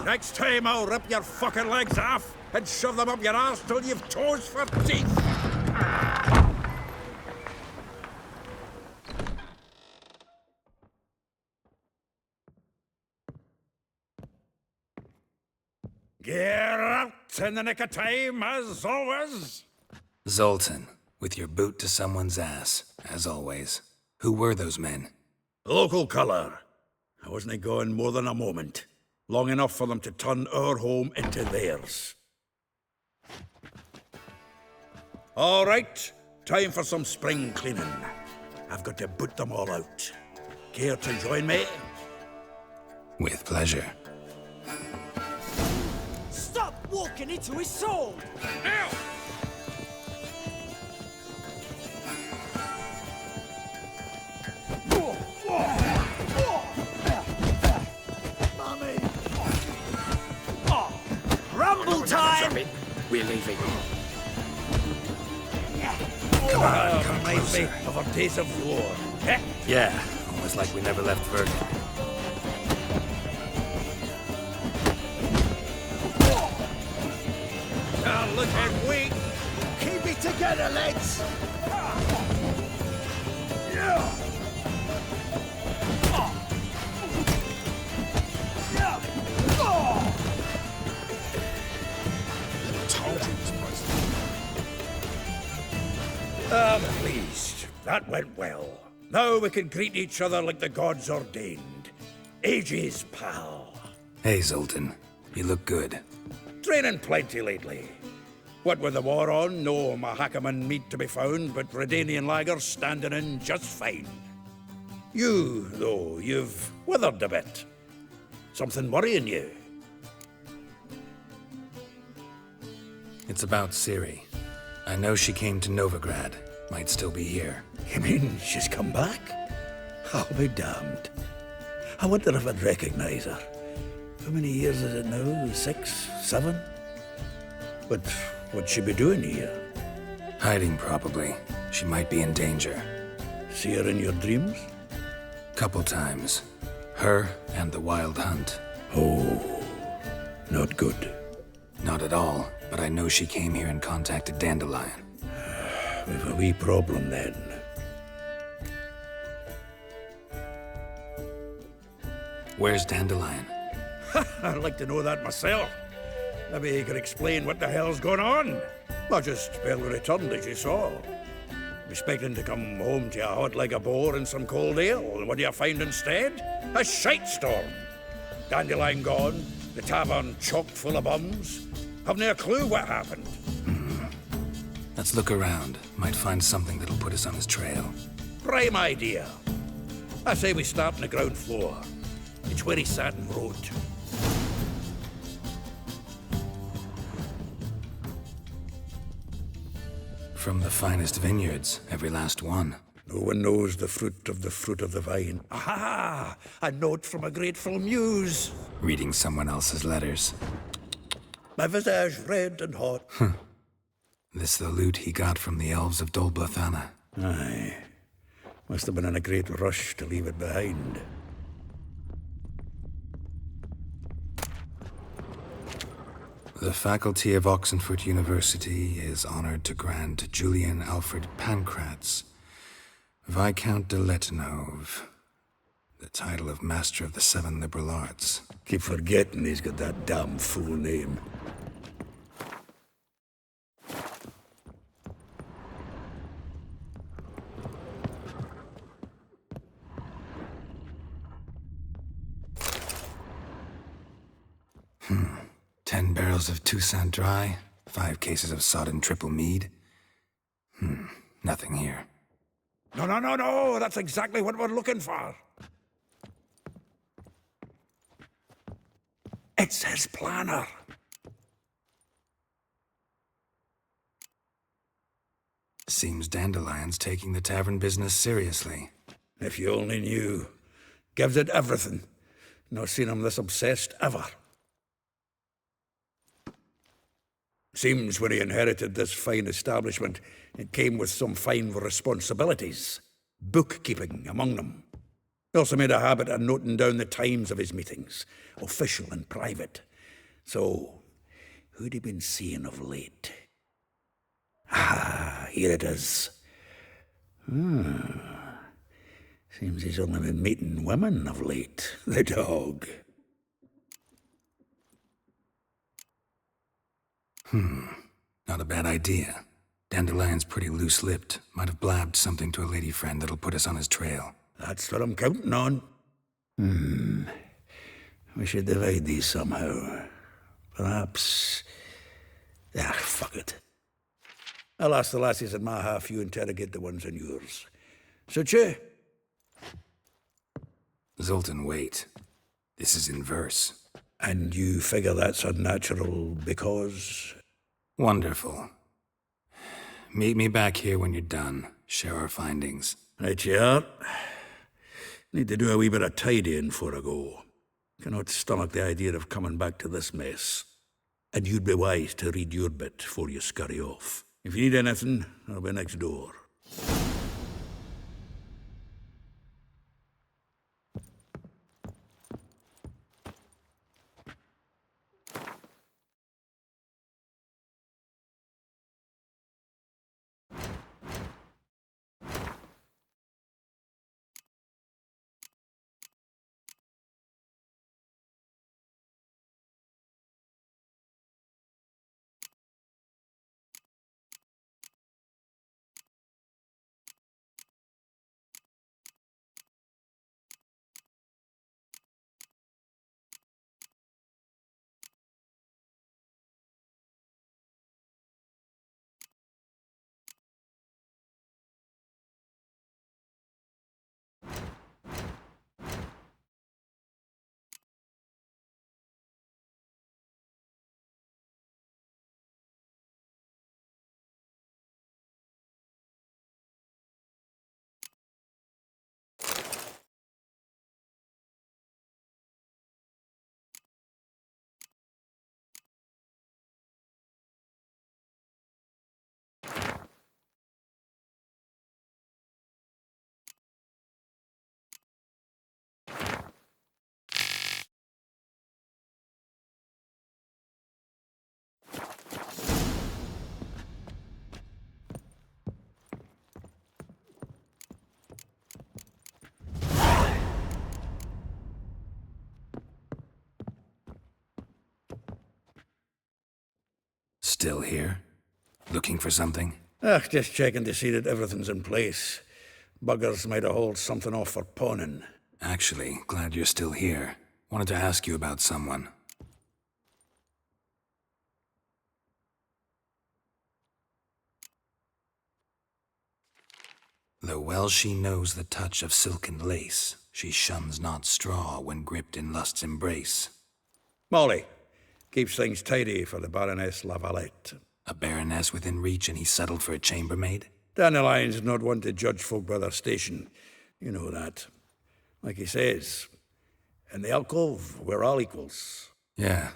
Next time I'll rip your fucking legs off and shove them up your arse till you've toes for teeth. Get out in the nick of time, as always. Zoltan, with your boot to someone's ass, as always. Who were those men? Local colour. I wasn't gone more than a moment. Long enough for them to turn our home into theirs. All right, time for some spring cleaning. I've got to boot them all out. Care to join me? With pleasure. Stop walking into his soul! Now! Mommy! Rumble time! We're leaving. Come on, come reminds me closer. of our days of war. Heh? Yeah, almost like we never left Virgin. Now look at we. Keep it together, legs! I'm pleased. That went well. Now we can greet each other like the gods ordained. Ages, pal. Hey, Zoltan. You look good. Training plenty lately. What with the war on, no Mahakaman meat to be found, but Redanian lagers standing in just fine. You, though, you've withered a bit. Something worrying you? It's about Ciri. I know she came to Novigrad. Might still be here. You mean she's come back? I'll be damned. I wonder if I'd recognize her. How many years is it now? 6, 7? But what'd she be doing here? Hiding, probably. She might be in danger. See her in your dreams? Couple times. Her and the Wild Hunt. Oh, not good. Not at all, but I know she came here and contacted Dandelion. We've a wee problem then. Where's Dandelion? I'd like to know that myself. Maybe he could explain what the hell's going on. I just barely returned, as you saw. Expecting to come home to a hot like a boar and some cold ale, and what do you find instead? A shite storm. Dandelion gone, the tavern chock full of bums. Haven't a clue what happened. Let's look around. Might find something that'll put us on his trail. Prime idea. I say we start on the ground floor. It's where he sat and wrote. From the finest vineyards, every last one. No one knows the fruit of the vine. Aha! A note from a grateful muse. Reading someone else's letters. My visage red and hot. This the loot he got from the elves of Dol Blathanna. Aye. Must have been in a great rush to leave it behind. The faculty of Oxenford University is honored to grant Julian Alfred Pancratz, Viscount de Letenove, the title of Master of the Seven Liberal Arts. Keep forgetting he's got that damn fool name. Hmm. 10 barrels of Toussaint Dry, 5 cases of sodden triple mead. Nothing here. No, that's exactly what we're looking for. It's his planner. Seems Dandelion's taking the tavern business seriously. If you only knew. Gives it everything. Not seen him this obsessed ever. Seems when he inherited this fine establishment, it came with some fine responsibilities. Bookkeeping among them. He also made a habit of noting down the times of his meetings, official and private, So, who'd he been seeing of late? Ah, here it is. Seems he's only been meeting women of late, the dog. Not a bad idea. Dandelion's pretty loose-lipped. Might have blabbed something to a lady friend that'll put us on his trail. That's what I'm counting on. We should divide these somehow. Perhaps... fuck it. I'll ask the lassies in my half, you interrogate the ones in yours. Suche? Zoltan, wait. This is in verse. And you figure that's unnatural because... Wonderful. Meet me back here when you're done. Share our findings. Right you are. Need to do a wee bit of tidying before I go. Cannot stomach the idea of coming back to this mess. And you'd be wise to read your bit before you scurry off. If you need anything, I'll be next door. Still here? Looking for something? Just checking to see that everything's in place. Buggers might have hauled something off for pawning. Actually, glad you're still here. Wanted to ask you about someone. Though well she knows the touch of silken lace, she shuns not straw when gripped in lust's embrace. Molly, keeps things tidy for the Baroness Lavalette. A baroness within reach and he settled for a chambermaid? Dandelion's not one to judge folk by their station. You know that. Like he says, in the alcove, we're all equals. Yeah.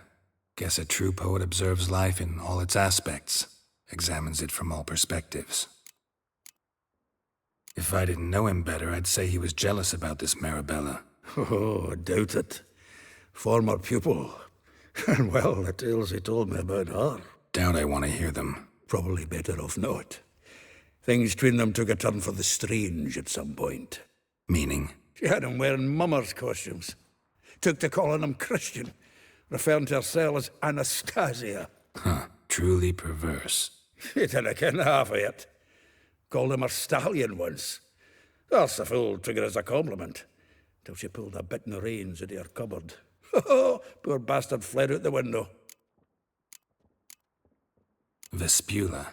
Guess a true poet observes life in all its aspects, examines it from all perspectives. If I didn't know him better, I'd say he was jealous about this Marabella. Oh, I doubt it. Former pupil. And well, the tales he told me about her. Doubt I want to hear them. Probably better off not. Things between them took a turn for the strange at some point. Meaning? She had him wearing mummers' costumes. Took to calling him Christian, referring to herself as Anastasia. Huh. Truly perverse. He didn't ken half of it. Called him her stallion once. That's the fool took it as a compliment. Till she pulled a bit in the reins into her cupboard. Poor bastard fled out the window. Vespula.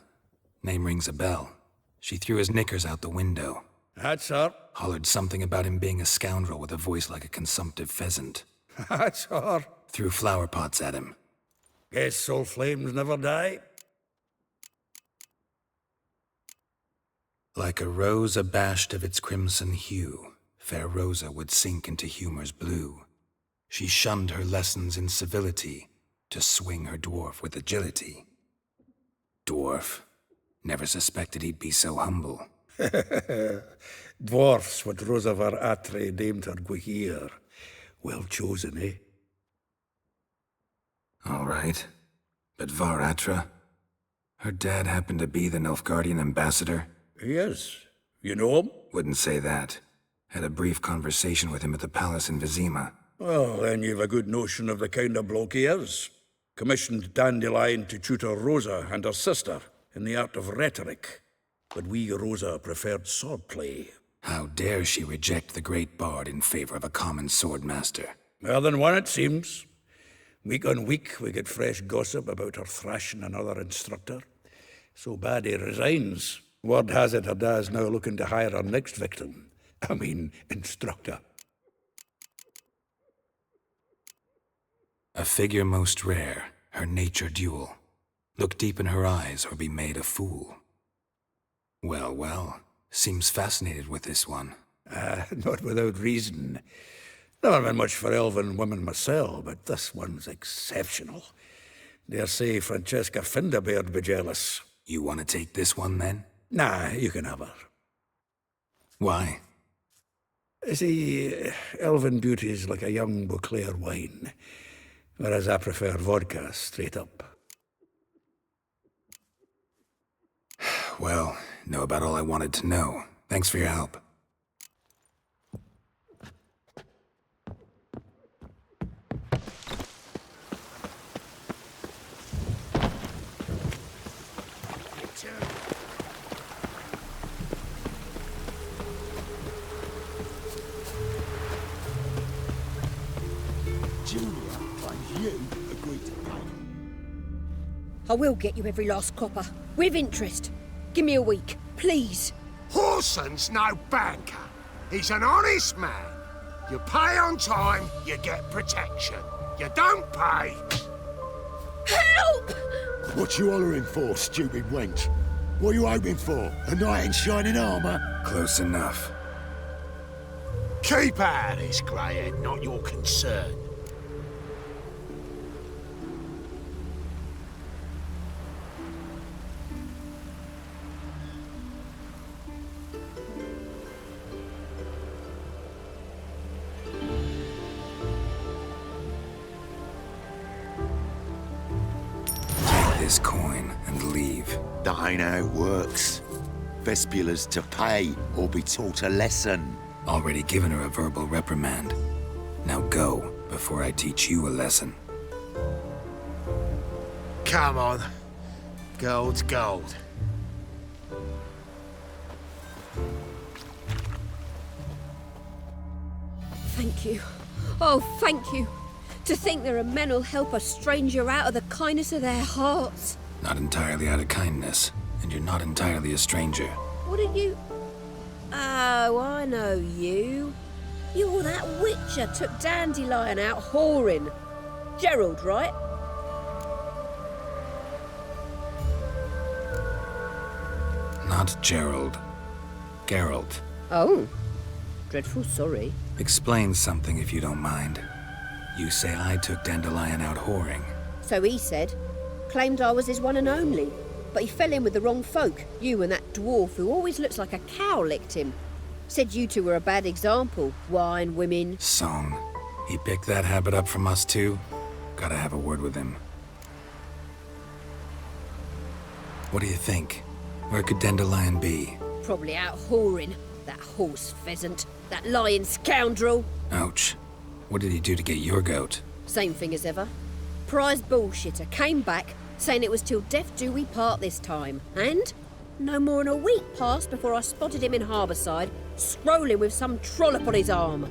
Name rings a bell. She threw his knickers out the window. That's her. Hollered something about him being a scoundrel with a voice like a consumptive pheasant. That's her. Threw flower pots at him. Guess soul flames never die. Like a rose abashed of its crimson hue, fair Rosa would sink into humor's blue. She shunned her lessons in civility to swing her dwarf with agility. Dwarf. Never suspected he'd be so humble. Dwarfs what Rosa Attre named her Guihir. Well chosen, eh? All right. But Var Attre? Her dad happened to be the Nilfgaardian ambassador? Yes. You know him? Wouldn't say that. Had a brief conversation with him at the palace in Vizima. Well, then you've a good notion of the kind of bloke he is. Commissioned Dandelion to tutor Rosa and her sister in the art of rhetoric. But we, Rosa, preferred swordplay. How dare she reject the great bard in favor of a common swordmaster? More than one, it seems. Week on week, we get fresh gossip about her thrashing another instructor. So bad he resigns. Word has it her dad's now looking to hire her next victim. I mean, instructor. A figure most rare, her nature dual. Look deep in her eyes or be made a fool. Well, well, seems fascinated with this one. Not without reason. Never been much for elven women myself, but this one's exceptional. Dare say Francesca Finderbeard be jealous. You want to take this one, then? Nah, you can have her. Why? See, elven beauty's like a young Beauclair wine, whereas I prefer vodka straight up. Well, know about all I wanted to know. Thanks for your help. I will get you every last copper, with interest. Give me a week, please. Horson's no banker. He's an honest man. You pay on time, you get protection. You don't pay... Help! What you hollering for, stupid wench? What are you hoping for? A knight in shining armor? Close enough. Keep out of this, Greyhead, not your concern. This coin and leave. That ain't how it works. Vespula's to pay or be taught a lesson. Already given her a verbal reprimand. Now go, before I teach you a lesson. Come on. Gold's gold. Thank you. Oh, thank you. To think there are men who'll help a stranger out of the kindness of their hearts. Not entirely out of kindness, and you're not entirely a stranger. What did you... Oh, I know you. You're that witcher took Dandelion out whoring. Gerald, right? Not Gerald. Geralt. Oh. Dreadful sorry. Explain something if you don't mind. You say I took Dandelion out whoring. So he said. Claimed I was his one and only. But he fell in with the wrong folk. You and that dwarf who always looks like a cow licked him. Said you two were a bad example. Wine, women... Song. He picked that habit up from us too? Gotta have a word with him. What do you think? Where could Dandelion be? Probably out whoring. That horse pheasant. That lying scoundrel. Ouch. What did he do to get your goat? Same thing as ever. Prize bullshitter came back, saying it was till death do we part this time. And no more than a week passed before I spotted him in Harbourside, scrolling with some trollop on his arm.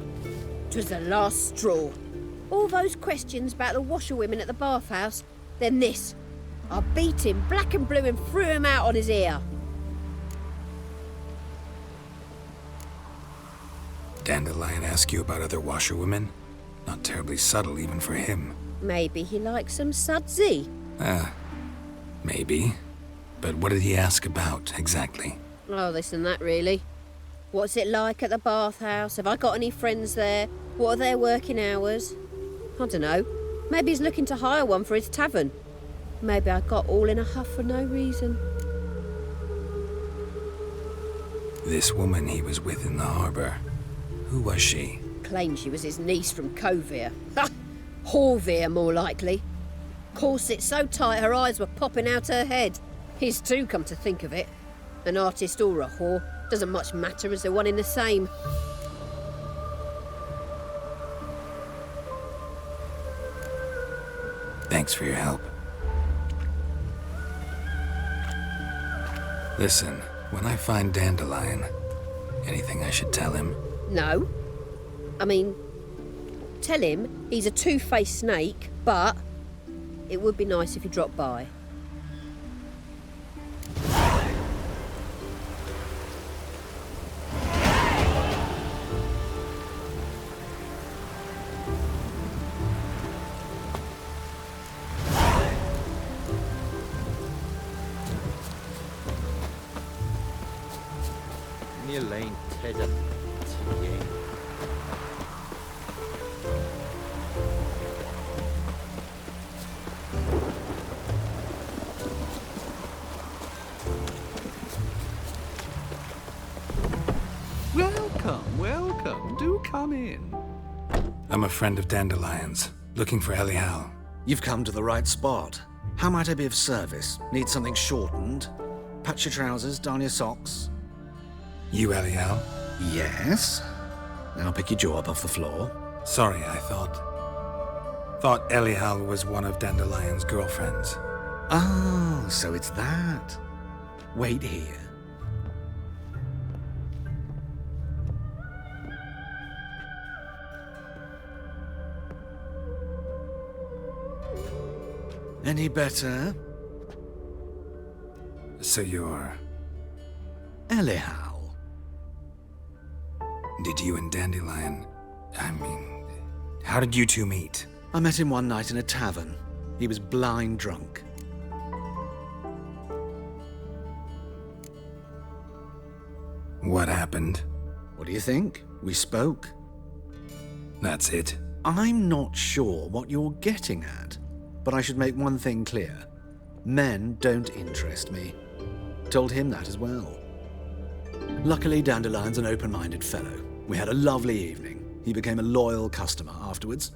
'Twas the last straw. All those questions about the washerwomen at the bathhouse, then this. I beat him black and blue and threw him out on his ear. Dandelion ask you about other washerwomen? Not terribly subtle even for him. Maybe he likes some sudsy. Maybe. But what did he ask about, exactly? Oh, this and that, really. What's it like at the bathhouse? Have I got any friends there? What are their working hours? I don't know. Maybe he's looking to hire one for his tavern. Maybe I got all in a huff for no reason. This woman he was with in the harbor. Who was she? Claimed she was his niece from Kovir. Ha! Horvir, more likely. Corset so tight her eyes were popping out her head. His too, come to think of it. An artist or a whore, doesn't much matter as they're one in the same. Thanks for your help. Listen, when I find Dandelion, anything I should tell him? No. I mean, tell him he's a two-faced snake, but it would be nice if he dropped by. Welcome. Do come in. I'm a friend of Dandelion's, looking for Elihal. You've come to the right spot. How might I be of service? Need something shortened? Patch your trousers, darn your socks. You Elihal? Yes. Now pick your jaw up off the floor. Sorry, I thought Elihal was one of Dandelion's girlfriends. Oh, so it's that. Wait here. Any better? So you're... Elihal. Did you and Dandelion... how did you two meet? I met him one night in a tavern. He was blind drunk. What happened? What do you think? We spoke. That's it. I'm not sure what you're getting at, but I should make one thing clear. Men don't interest me. Told him that as well. Luckily, Dandelion's an open-minded fellow. We had a lovely evening. He became a loyal customer afterwards.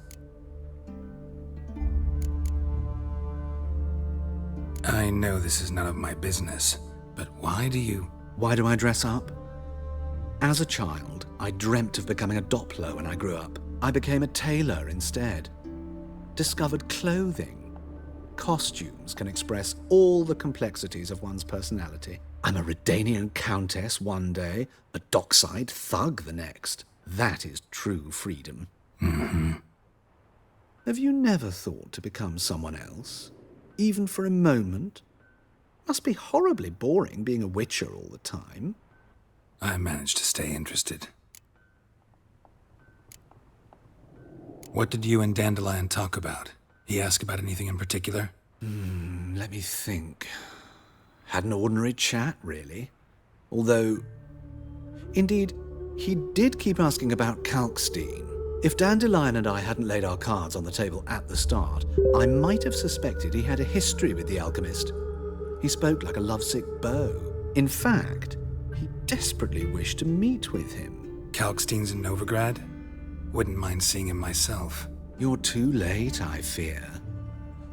I know this is none of my business, but why do I dress up? As a child, I dreamt of becoming a Doppler when I grew up. I became a tailor instead. Discovered clothing. Costumes can express all the complexities of one's personality. I'm a Redanian countess one day, a dockside thug the next. That is true freedom. Mm-hmm. Have you never thought to become someone else? Even for a moment? Must be horribly boring being a witcher all the time. I managed to stay interested. What did you and Dandelion talk about? He asked about anything in particular? Let me think. Had an ordinary chat, really. Although, indeed, he did keep asking about Kalkstein. If Dandelion and I hadn't laid our cards on the table at the start, I might have suspected he had a history with the alchemist. He spoke like a lovesick beau. In fact, he desperately wished to meet with him. Kalkstein's in Novigrad? Wouldn't mind seeing him myself. You're too late, I fear.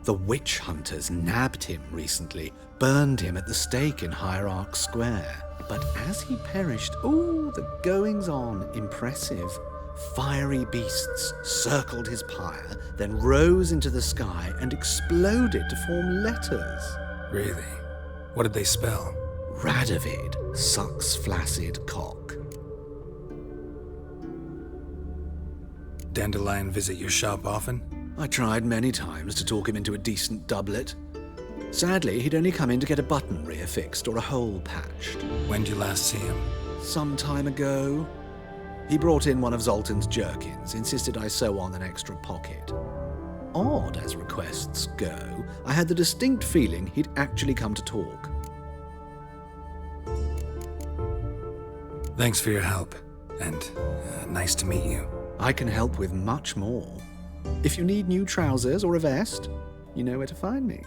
The witch hunters nabbed him recently, burned him at the stake in Hierarch Square. But as he perished, the goings-on, impressive. Fiery beasts circled his pyre, then rose into the sky and exploded to form letters. Really? What did they spell? Radovid sucks flaccid cock. Dandelion visit your shop often? I tried many times to talk him into a decent doublet. Sadly, he'd only come in to get a button reaffixed or a hole patched. When did you last see him? Some time ago. He brought in one of Zoltan's jerkins, insisted I sew on an extra pocket. Odd as requests go, I had the distinct feeling he'd actually come to talk. Thanks for your help, and nice to meet you. I can help with much more. If you need new trousers or a vest, you know where to find me.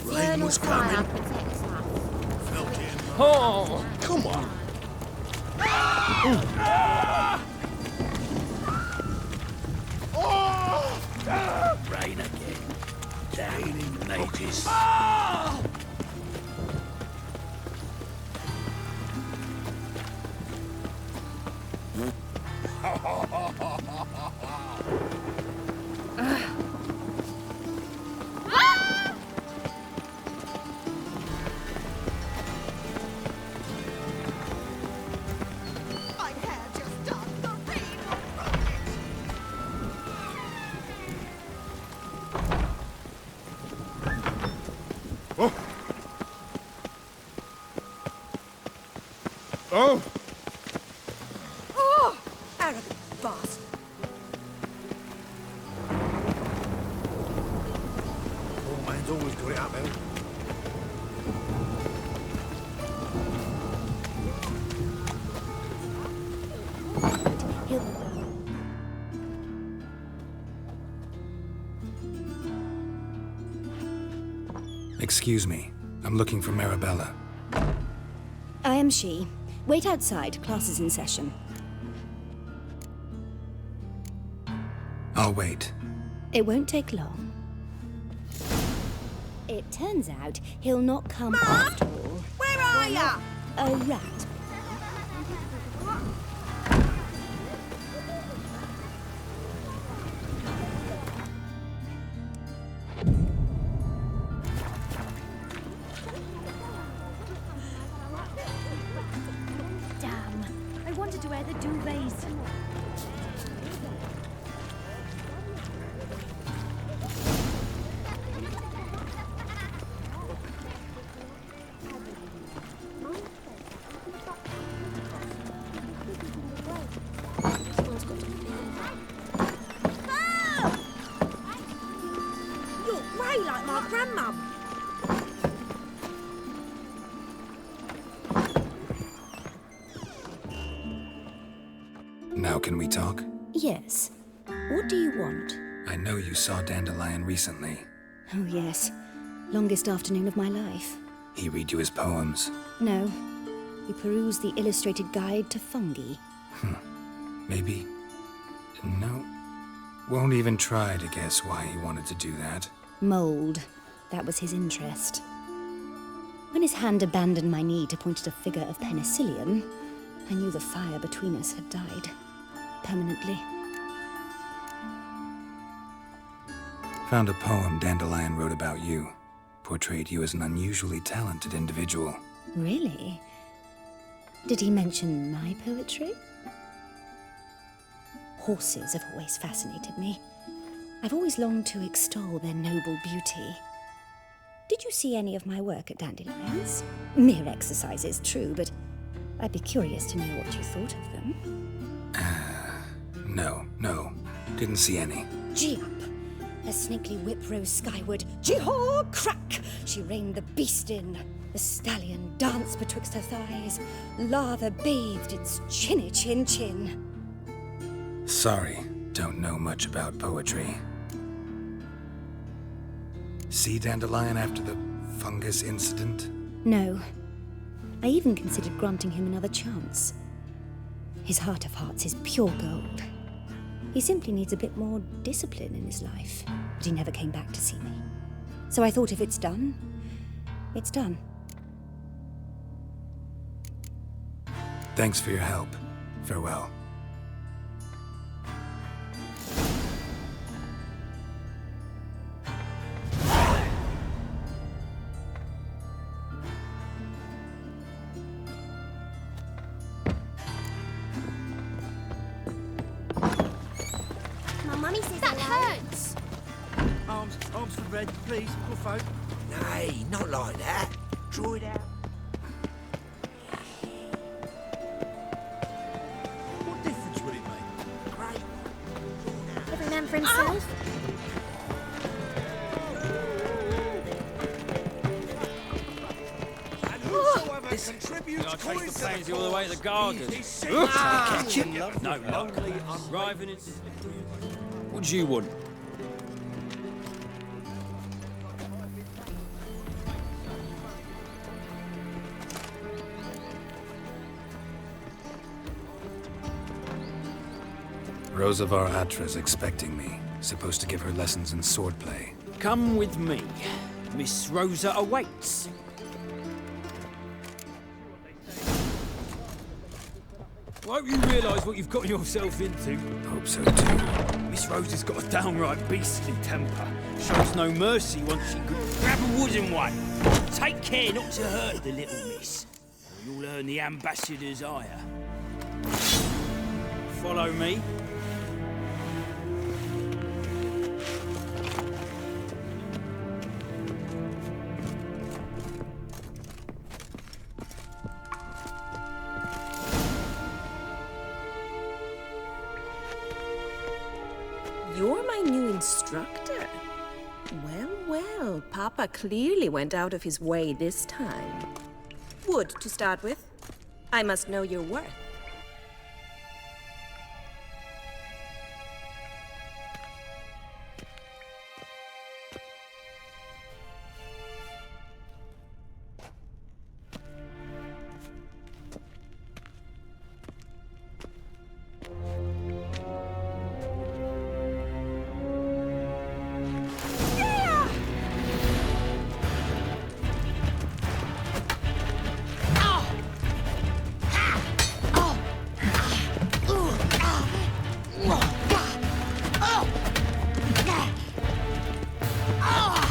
Rain was coming. Felt it. Oh! Come on. Rain again. Damn mages. My hair just done. The rain broke it. Oh! Oh! Oh! Arrogant bastard. Old man's always got it up, El. Excuse me. I'm looking for Marabella. I am she. Wait outside. Class is in session. I'll wait. It won't take long. It turns out he'll not come after all. Where are ya? A rat. Damn. I wanted to wear the duvets. You're grey like my grandmum. Now can we talk? Yes. What do you want? I know you saw Dandelion recently. Oh, yes. Longest afternoon of my life. He read you his poems. No. We perused the illustrated guide to fungi. Maybe. No. Won't even try to guess why he wanted to do that. Mold. That was his interest. When his hand abandoned my knee to point at a figure of penicillium, I knew the fire between us had died. Permanently. Found a poem Dandelion wrote about you. Portrayed you as an unusually talented individual. Really? Did he mention my poetry? Horses have always fascinated me. I've always longed to extol their noble beauty. Did you see any of my work at Dandelion's? Mere exercises, true, but I'd be curious to know what you thought of them. No. Didn't see any. Gee up! Her snakely whip rose skyward. Gee-haw! Crack! She reined the beast in. The stallion danced betwixt her thighs. Lather bathed its chinny chin. Sorry, don't know much about poetry. See Dandelion after the fungus incident? No. I even considered granting him another chance. His heart of hearts is pure gold. He simply needs a bit more discipline in his life. But he never came back to see me. So I thought if it's done, it's done. Thanks for your help. Farewell. My mummy says that hurts. Arms for red, please. Good folk. Nay, not like that. Draw it out. What difference would it make? Great. Every man for himself. This contributes I take the pansy all the way to the garden. No luck. Driving it. What do you want? Rosa Attre's expecting me. Supposed to give her lessons in swordplay. Come with me. Miss Rosa awaits. I hope you realise what you've got yourself into. Hope so too. Miss Rosa's got a downright beastly temper. Shows no mercy once she could grab a wooden one. Take care not to hurt the little miss, or you'll earn the ambassador's ire. Follow me. You're my new instructor. Well, well, Papa clearly went out of his way this time. Wood, to start with. I must know your worth.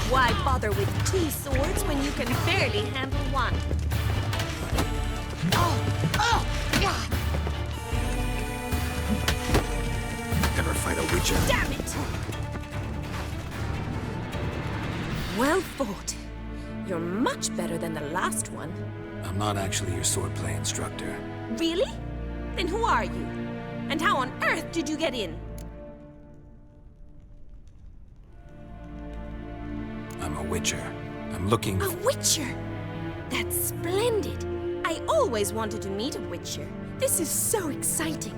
Why bother with 2 swords when you can barely handle one? Never fight a witcher. Damn it! Well fought. You're much better than the last one. I'm not actually your swordplay instructor. Really? Then who are you? And how on earth did you get in? I'm a witcher. I'm looking A witcher? That's splendid. I always wanted to meet a witcher. This is so exciting.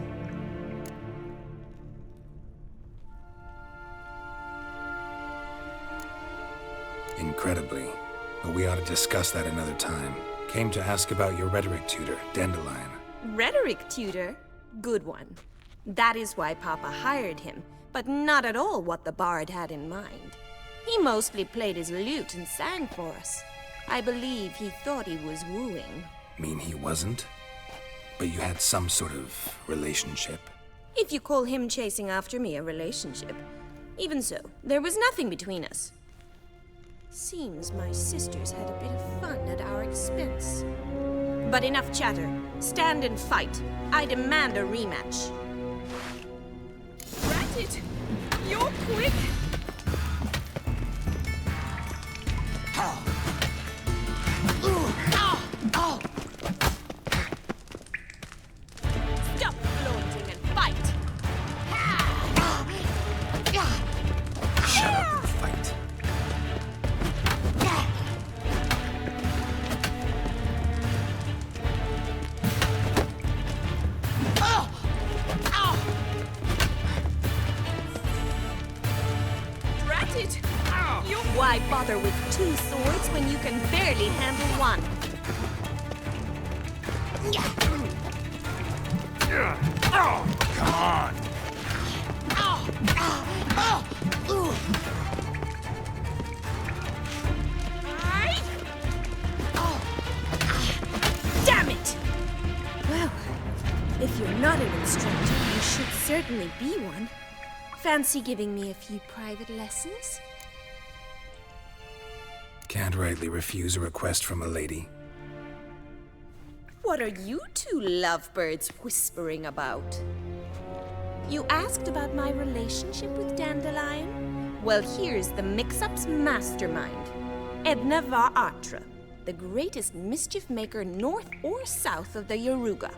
Incredibly. But we ought to discuss that another time. Came to ask about your rhetoric tutor, Dandelion. Rhetoric tutor? Good one. That is why Papa hired him, but not at all what the bard had in mind. He mostly played his lute and sang for us. I believe he thought he was wooing. Mean he wasn't? But you had some sort of relationship? If you call him chasing after me a relationship. Even so, there was nothing between us. Seems my sisters had a bit of fun at our expense. But enough chatter. Stand and fight. I demand a rematch. Rat it! You're quick! Stop flaunting and fight! Shut up and fight. Drat it! Why bother with 2 swords when you can barely handle one? Come on. Damn it! Well, if you're not an instructor, you should certainly be one. Fancy giving me a few private lessons? Can't rightly refuse a request from a lady. What are you 2 lovebirds whispering about? You asked about my relationship with Dandelion? Well, here's the mix-up's mastermind. Edna var Attre, the greatest mischief maker north or south of the Yaruga.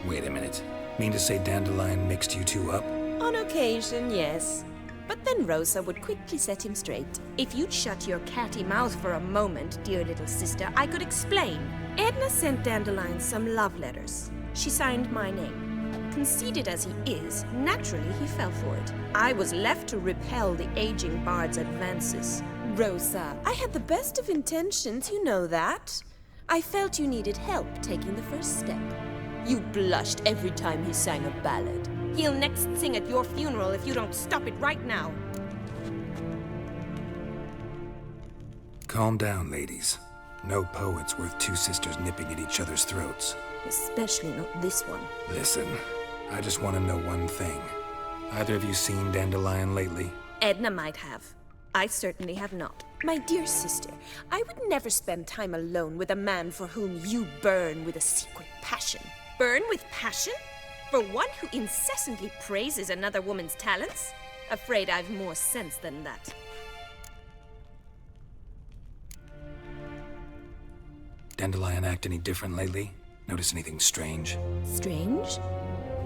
Wait a minute. Mean to say Dandelion mixed you 2 up? On occasion, yes. But then Rosa would quickly set him straight. If you'd shut your catty mouth for a moment, dear little sister, I could explain. Edna sent Dandelion some love letters. She signed my name. Conceited as he is, naturally he fell for it. I was left to repel the aging bard's advances. Rosa, I had the best of intentions, you know that. I felt you needed help taking the first step. You blushed every time he sang a ballad. He'll next sing at your funeral if you don't stop it right now. Calm down, ladies. No poet's worth two sisters nipping at each other's throats. Especially not this one. Listen, I just want to know one thing. Either of you seen Dandelion lately? Edna might have. I certainly have not. My dear sister, I would never spend time alone with a man for whom you burn with a secret passion. Burn with passion? For one who incessantly praises another woman's talents? Afraid I've more sense than that. Dandelion act any different lately? Notice anything strange? Strange?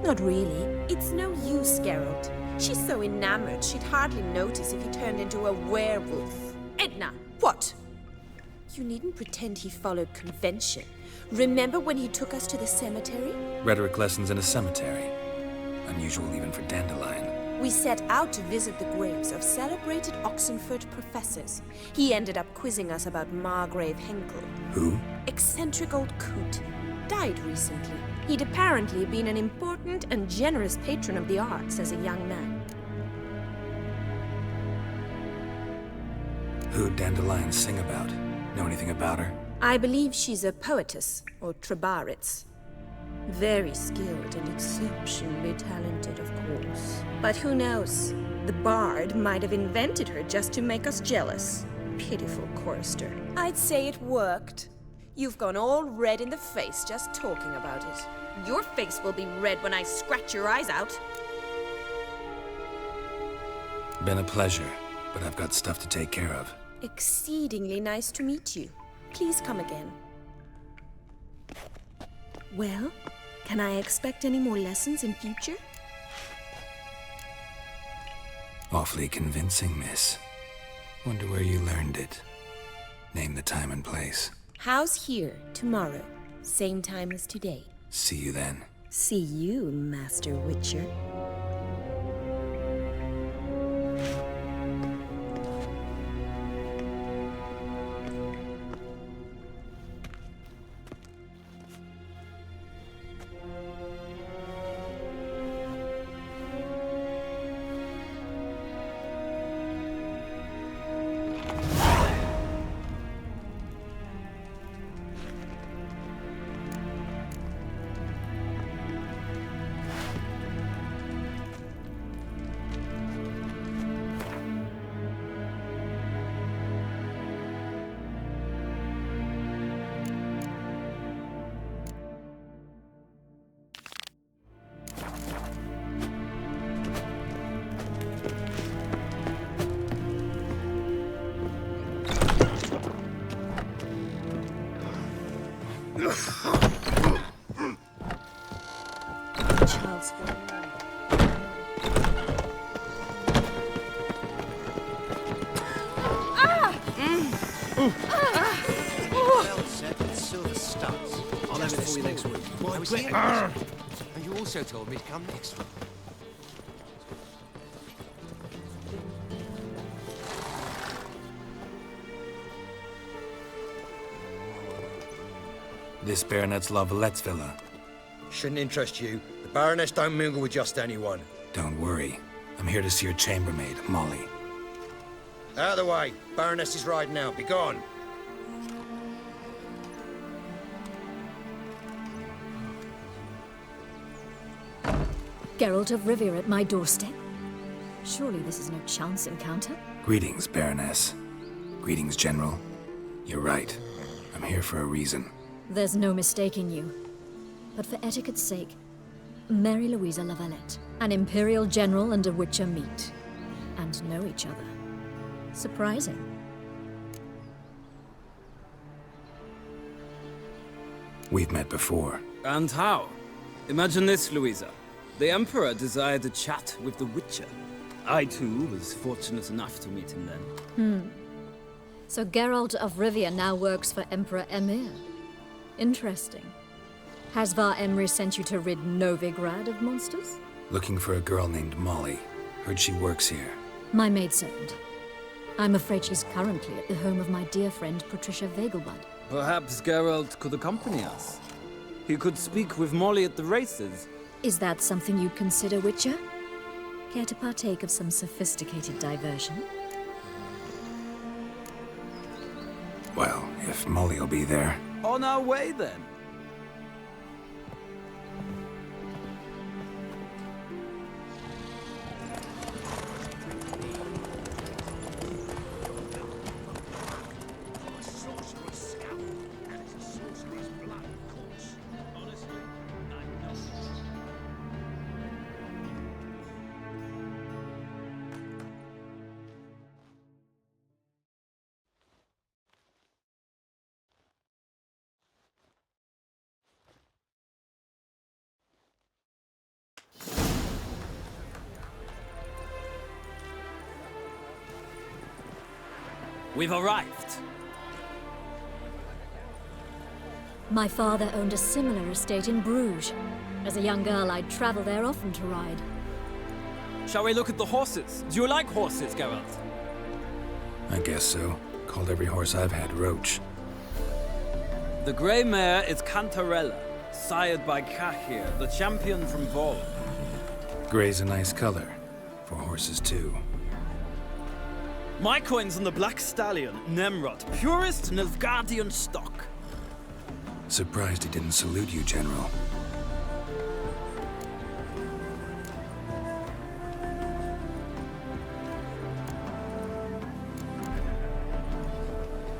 Not really. It's no use, Geralt. She's so enamored she'd hardly notice if he turned into a werewolf. Edna! What? You needn't pretend he followed convention. Remember when he took us to the cemetery? Rhetoric lessons in a cemetery. Unusual even for Dandelion. We set out to visit the graves of celebrated Oxenford professors. He ended up quizzing us about Margrave Henkel. Who? Eccentric old coot. Died recently. He'd apparently been an important and generous patron of the arts as a young man. Who'd Dandelion sing about? Know anything about her? I believe she's a poetess, or trabaritz. Very skilled and exceptionally talented, of course. But who knows? The bard might have invented her just to make us jealous. Pitiful chorister. I'd say it worked. You've gone all red in the face just talking about it. Your face will be red when I scratch your eyes out. Been a pleasure, but I've got stuff to take care of. Exceedingly nice to meet you. Please come again. Well, can I expect any more lessons in future? Awfully convincing, miss. Wonder where you learned it. Name the time and place. How's here, tomorrow? Same time as today. See you then. See you, Master Witcher. And you also told me to come next week. This Baronet's La Valette's villa. Shouldn't interest you. The Baroness don't mingle with just anyone. Don't worry. I'm here to see your chambermaid, Molly. Out of the way. Baroness is riding out. Be gone. Geralt of Rivia at my doorstep? Surely this is no chance encounter? Greetings, Baroness. Greetings, General. You're right. I'm here for a reason. There's no mistaking you. But for etiquette's sake, Mary Louisa La Valette, an Imperial General and a Witcher meet, and know each other. Surprising. We've met before. And how? Imagine this, Louisa. The Emperor desired a chat with the Witcher. I, too, was fortunate enough to meet him then. So Geralt of Rivia now works for Emperor Emir. Interesting. Has Var Emry sent you to rid Novigrad of monsters? Looking for a girl named Molly. Heard she works here. My maidservant. I'm afraid she's currently at the home of my dear friend Patricia Vegelbud. Perhaps Geralt could accompany us. He could speak with Molly at the races. Is that something you'd consider, Witcher? Care to partake of some sophisticated diversion? Well, if Molly'll be there. On our way, then. We've arrived. My father owned a similar estate in Bruges. As a young girl, I'd travel there often to ride. Shall we look at the horses? Do you like horses, Geralt? I guess so. Called every horse I've had Roach. The grey mare is Cantarella, sired by Cahir, the champion from Vol. Grey's a nice color. For horses, too. My coin's on the black stallion, Nemrod, purest Nilfgaardian stock. Surprised he didn't salute you, General.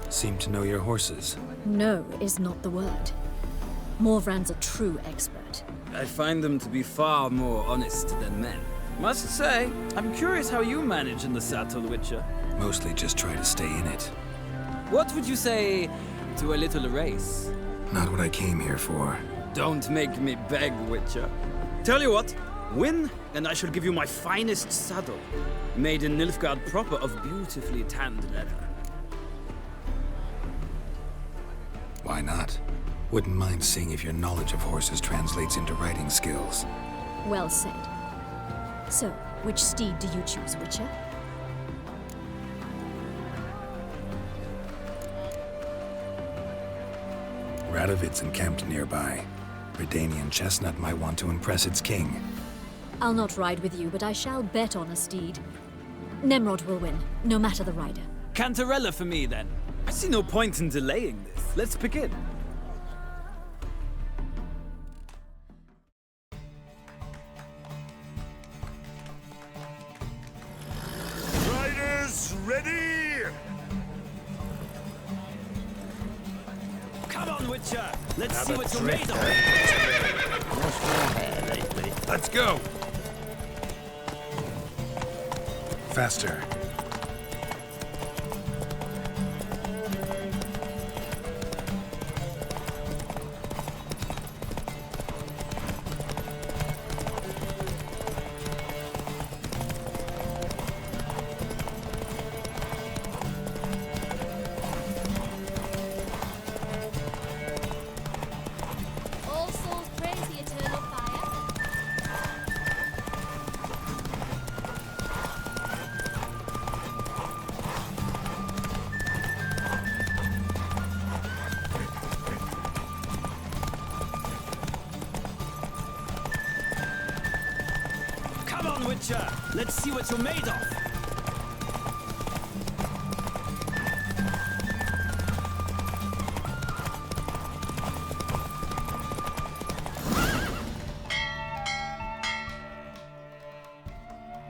Seem to know your horses. No is not the word. Morvran's a true expert. I find them to be far more honest than men. Must say, I'm curious how you manage in the saddle, Witcher. Mostly just try to stay in it. What would you say to a little race? Not what I came here for. Don't make me beg, Witcher. Tell you what, win, and I shall give you my finest saddle. Made in Nilfgaard proper of beautifully tanned leather. Why not? Wouldn't mind seeing if your knowledge of horses translates into riding skills. Well said. So, which steed do you choose, Witcher? Radovid's encamped nearby. Redanian chestnut might want to impress its king. I'll not ride with you, but I shall bet on a steed. Nemrod will win, no matter the rider. Cantarella for me, then. I see no point in delaying this. Let's begin. Riders, ready? Come on, Witcher! Let's see what you're made of! Let's go! Faster. All souls praise the eternal fire. Come on, Witcher! Let's see what you're made of!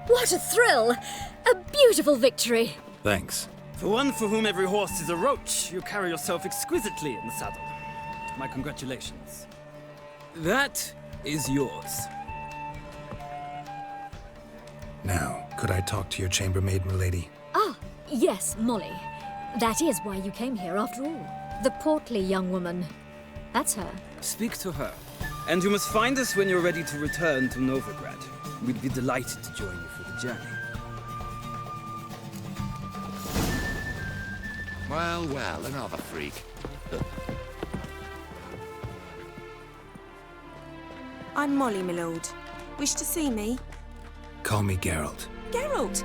What a thrill! A beautiful victory! Thanks. For one for whom every horse is a roach, you carry yourself exquisitely in the saddle. My congratulations. That is yours. Now, could I talk to your chambermaid, milady? Ah, yes, Molly. That is why you came here, after all. The portly young woman. That's her. Speak to her. And you must find us when you're ready to return to Novigrad. We'd be delighted to join you for the journey. Well, well, another freak. I'm Molly, my lord. Wish to see me? Call me Geralt. Geralt!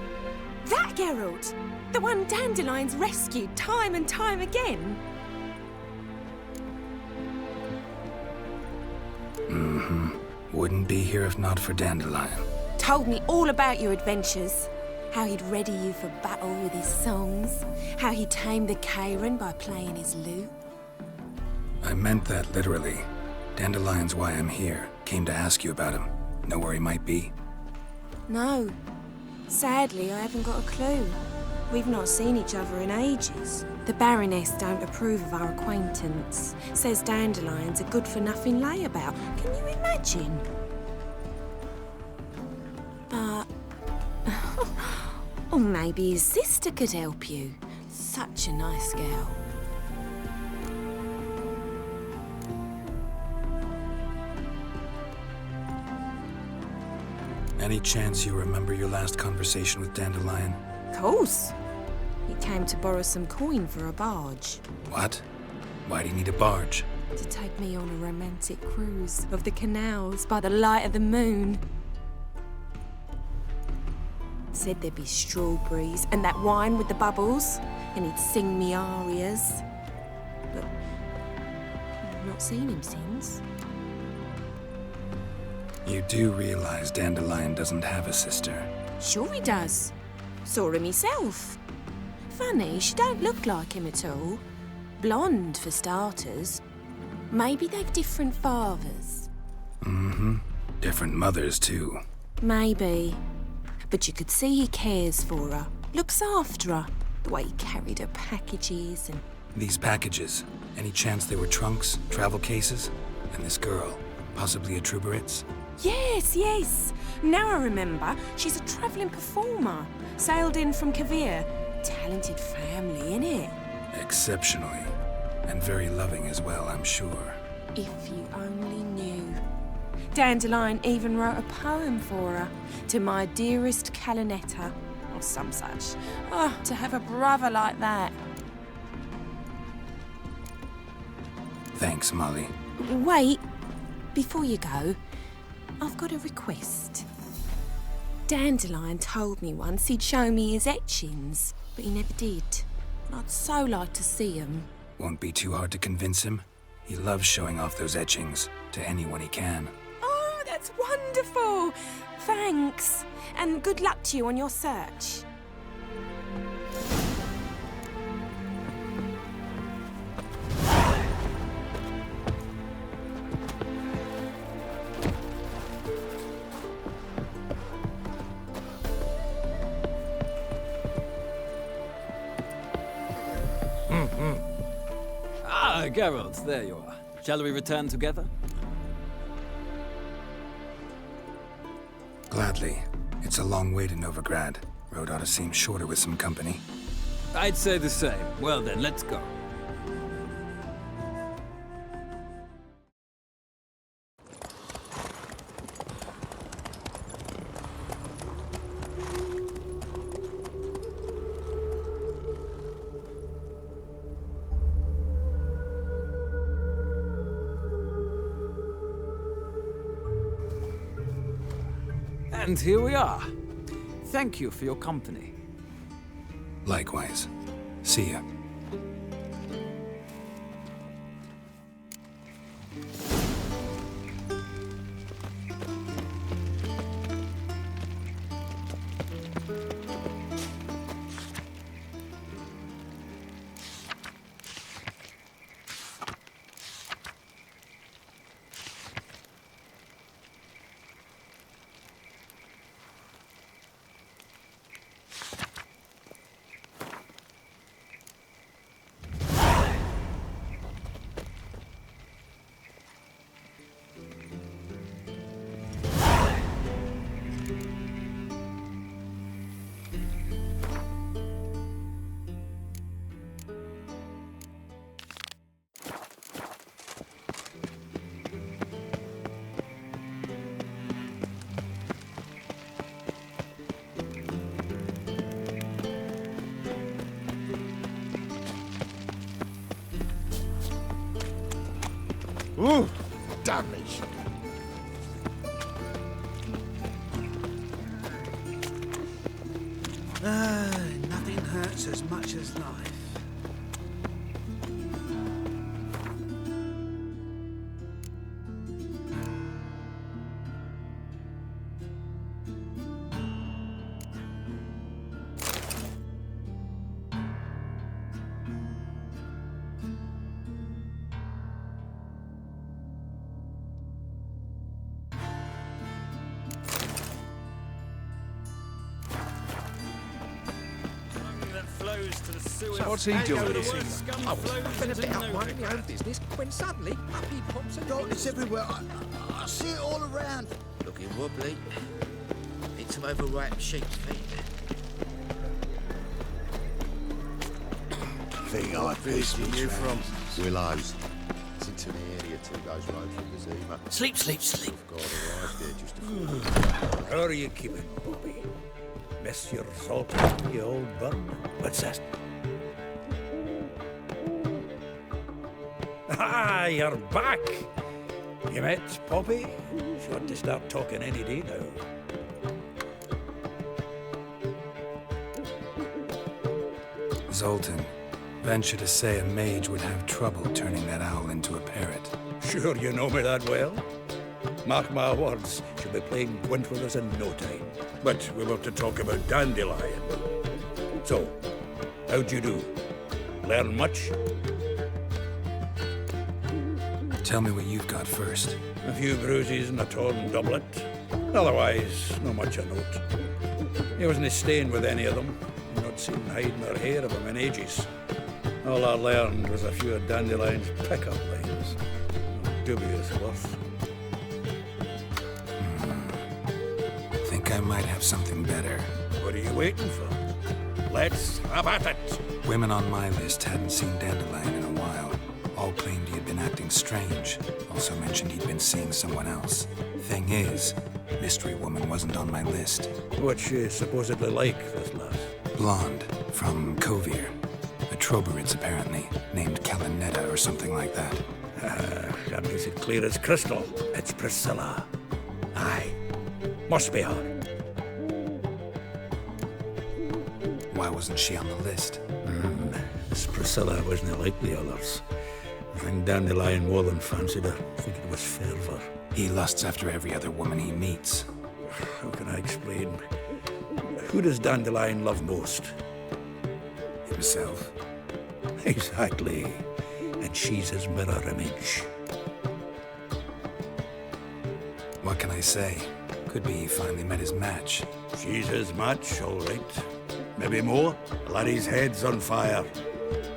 That Geralt! The one Dandelion's rescued time and time again! Wouldn't be here if not for Dandelion. Told me all about your adventures. How he'd ready you for battle with his songs. How he tamed the Karen by playing his lute. I meant that literally. Dandelion's why I'm here. Came to ask you about him. Know where he might be? No. Sadly, I haven't got a clue. We've not seen each other in ages. The Baroness don't approve of our acquaintance. Says Dandelion's a good-for-nothing layabout. Can you imagine? But... or maybe his sister could help you. Such a nice girl. Any chance you remember your last conversation with Dandelion? Of course. He came to borrow some coin for a barge. What? Why do you need a barge? To take me on a romantic cruise of the canals by the light of the moon. Said there'd be strawberries and that wine with the bubbles, and he'd sing me arias. But I've not seen him since. You do realize Dandelion doesn't have a sister? Sure he does. Saw him myself. Funny, she don't look like him at all. Blonde, for starters. Maybe they've different fathers. Different mothers, too. Maybe. But you could see he cares for her. Looks after her. The way he carried her packages and... These packages, any chance they were trunks, travel cases? And this girl, possibly a Truberitz? Yes, yes. Now I remember. She's a travelling performer. Sailed in from Kavir. Talented family, innit? Exceptionally. And very loving as well, I'm sure. If you only knew. Dandelion even wrote a poem for her. To my dearest Calinetta. Or some such. Oh, to have a brother like that. Thanks, Molly. Wait. Before you go, I've got a request. Dandelion told me once he'd show me his etchings, but he never did. I'd so like to see them. Won't be too hard to convince him. He loves showing off those etchings to anyone he can. Oh, that's wonderful! Thanks, and good luck to you on your search. Geralt, there you are. Shall we return together? Gladly. It's a long way to Novigrad. Road ought to seem shorter with some company. I'd say the same. Well then, let's go. And here we are. Thank you for your company. Likewise. See ya. Ooh, damage. Nothing hurts as much as life. flows to the sewers. So what's he doing? So the worst scum I flows was been a into bit out no minding my own business when suddenly up he pops and Darkness everywhere. I see it all around. Looking wobbly. Need some overripe sheep's feet. Think I pissed you from? Willows. It's into the area 2 goes road from the Zima. Sleep, sleep, sleep. God arrived there just before. How are you keeping, Bobby? Monsieur Zoltan, you old bud? What's that? Ah, you're back! You met Poppy? She ought to start talking any day now. Zoltan, venture to say a mage would have trouble turning that owl into a parrot. Sure you know me that well? Mark my words, she'll be playing Gwent with us in no time. But we were to talk about Dandelion. So, how'd you do? Learn much? Tell me what you've got first. A few bruises and a torn doublet. Otherwise, not much of note. He wasn't staying with any of them. Not seen hiding or hair of him in ages. All I learned was a few of Dandelion's pick-up lines. Dubious worth. Think I might have something better. What are you waiting for? Let's have at it! Women on my list hadn't seen Dandelion in a while. All claimed he had been acting strange. Also mentioned he'd been seeing someone else. Thing is, Mystery Woman wasn't on my list. What's she supposedly like, this lass? Blonde, from Kovir. A Troberids, apparently, named Kalinetta or something like that. That makes it clear as crystal. It's Priscilla. Aye. Must be her. Why wasn't she on the list? This Priscilla wasn't like the others. I think Dandelion more than fancied her. I think it was fervour. He lusts after every other woman he meets. How can I explain? Who does Dandelion love most? Himself. Exactly. And she's his mirror image. What can I say? Could be he finally met his match. She's his match, all right. Maybe more. Laddie's head's on fire.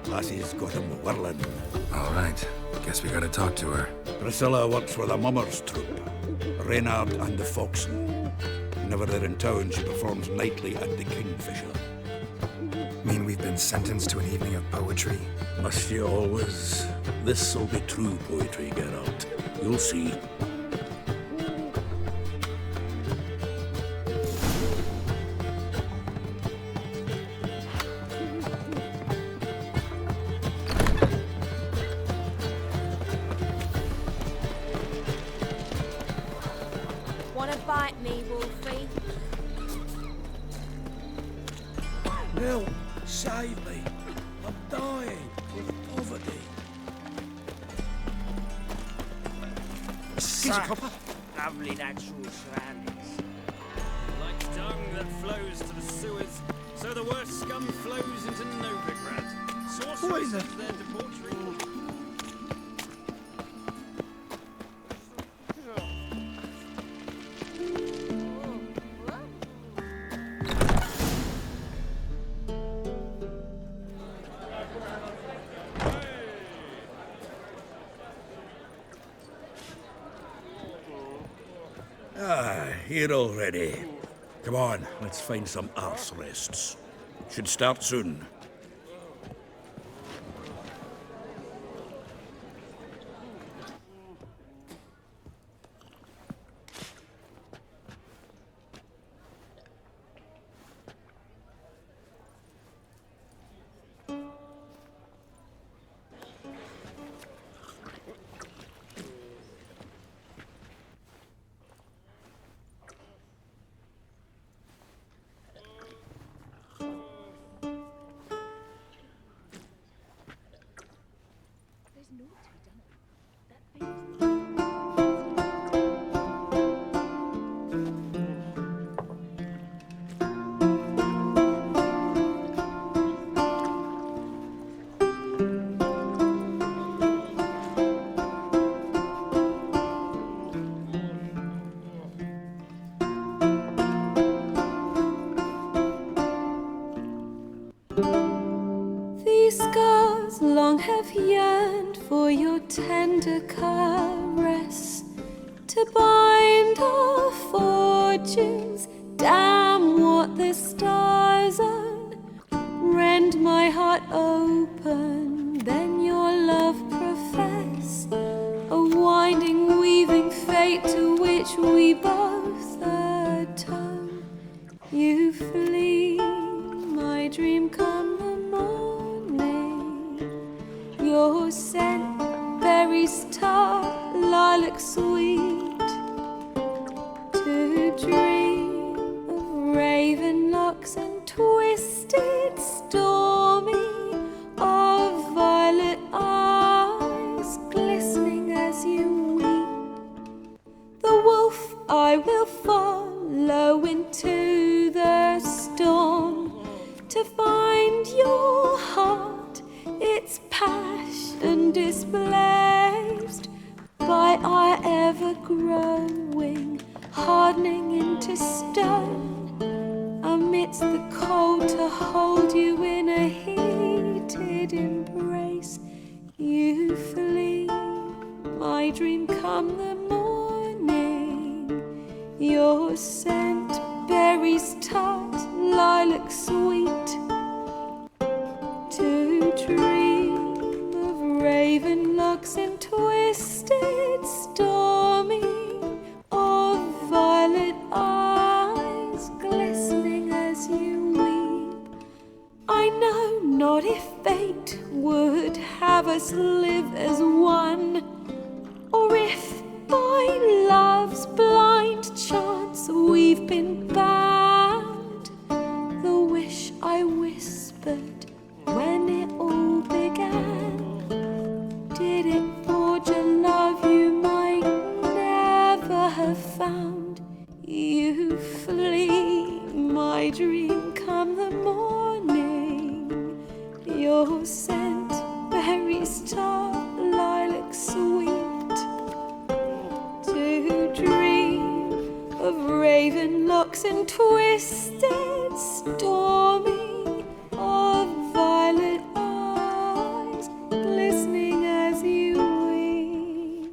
Lassie's got him whirling. All right. Guess we gotta talk to her. Priscilla works with a mummers troupe. Reynard and the Foxen. Whenever they're in town, she performs nightly at the Kingfisher. Mean we've been sentenced to an evening of poetry? Must you always? This'll be true poetry, Geralt. You'll see. Wanna bite me, Wolfie? Help! Save me! I'm dying with poverty. Ginger copper. Lovely natural surroundings. Like dung that flows to the sewers, so the worst scum flows into Novigrad. Sorcerers and their debauchery. Here already. Come on, let's find some arse rests. Should start soon. tender caress to bind our fortunes. Damn what the stars own. Rend my heart open, then your love profess. A winding, weaving fate to which we both atone. You flee, my dream come the morning. Your scent, berries tart, lilac sweet. To dream of raven locks and twisted, stormy, of violet eyes glistening as you weep. The wolf I will follow into the storm to find your heart, its passion displaced by our ever-growing, hardening into stone. Amidst the cold to hold you in a heated embrace. You flee, my dream come the morning. Your scent, berries tart, lilac sweet. To dream of raven locks and twisted, stormy, of violet eyes glistening as you weep. I know not if fate would have us live as one, or if by love's blind chance we've been bound. The wish I whispered when it all began, did it forge a love you might never have found? You flee, my dream come the morning. Your scent, berries tart, lilac sweet. To dream of raven locks and twisted, stormy, of violet eyes glistening as you weep.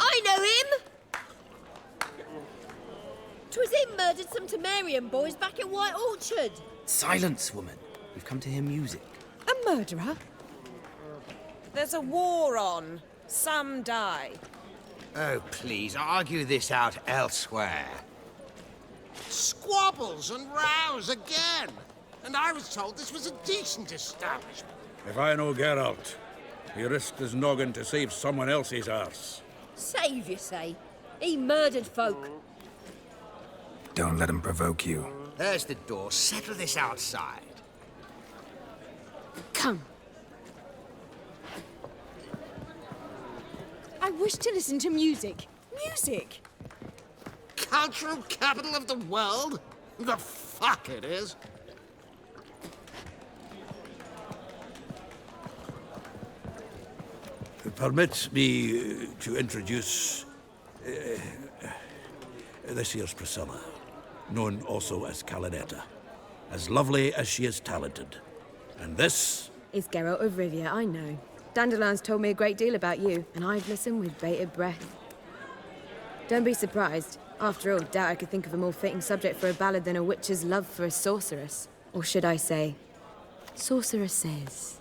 I know him! 'Twas him murdered some Temerian boys back in White Orchard. Silence, woman. We've come to hear music. A murderer? There's a war on. Some die. Oh, please, argue this out elsewhere. Squabbles and rows again. And I was told this was a decent establishment. If I know Geralt, he risked his noggin to save someone else's arse. Save, you say? He murdered folk. Don't let him provoke you. There's the door. Settle this outside. Come. I wish to listen to music. Music! Cultural capital of the world? The fuck it is. Permit me to introduce this here's Priscilla, known also as Calinetta, as lovely as she is talented. And this is Geralt of Rivia, I know. Dandelion's told me a great deal about you, and I've listened with bated breath. Don't be surprised. After all, doubt I could think of a more fitting subject for a ballad than a witch's love for a sorceress. Or should I say, sorceresses.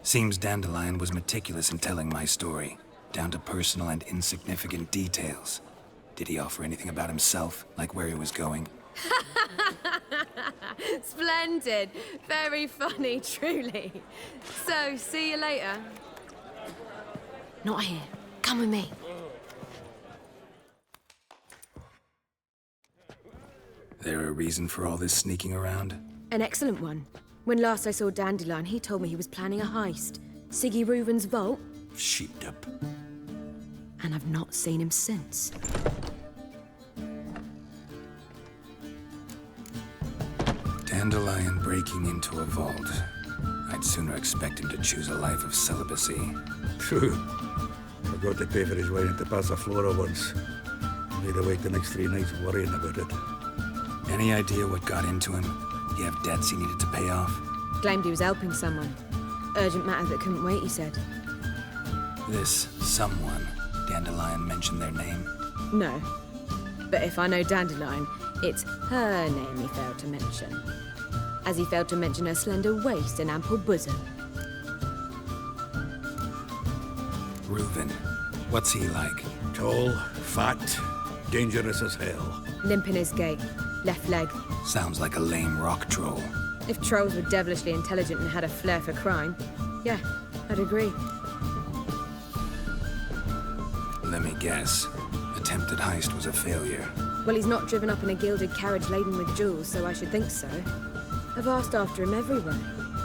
Seems Dandelion was meticulous in telling my story, down to personal and insignificant details. Did he offer anything about himself, like where he was going? Splendid. Very funny, truly. So, see you later. Not here. Come with me. There a reason for all this sneaking around? An excellent one. When last I saw Dandelion, he told me he was planning a heist. Siggy Reuven's vault. Sheeped up. And I've not seen him since. Dandelion breaking into a vault. I'd sooner expect him to choose a life of celibacy. True. Forgot to pay for his wine at the Passaflora once. Made her wait the next 3 nights worrying about it. Any idea what got into him? You have debts he needed to pay off? Claimed he was helping someone. Urgent matter that couldn't wait, he said. This someone, Dandelion mentioned their name? No. But if I know Dandelion, it's her name he failed to mention. As he failed to mention her slender waist and ample bosom. Reuven. What's he like? Tall, fat, dangerous as hell. Limp in his gait. Left leg. Sounds like a lame rock troll. If trolls were devilishly intelligent and had a flair for crime, yeah, I'd agree. Let me guess. Attempted heist was a failure. Well, he's not driven up in a gilded carriage laden with jewels, so I should think so. I've asked after him everywhere,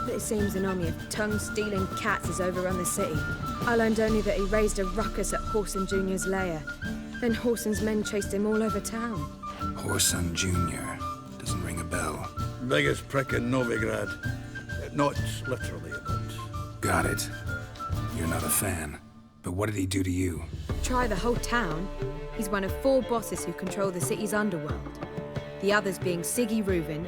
but it seems an army of tongue-stealing cats has overrun the city. I learned only that he raised a ruckus at Whoreson Jr.'s lair. Then Whoreson's men chased him all over town. Whoreson Jr. Doesn't ring a bell. Biggest prick in Novigrad. Not literally, but... Got it. You're not a fan. But what did he do to you? Try the whole town. He's one of 4 bosses who control the city's underworld. The others being Siggy Reuven,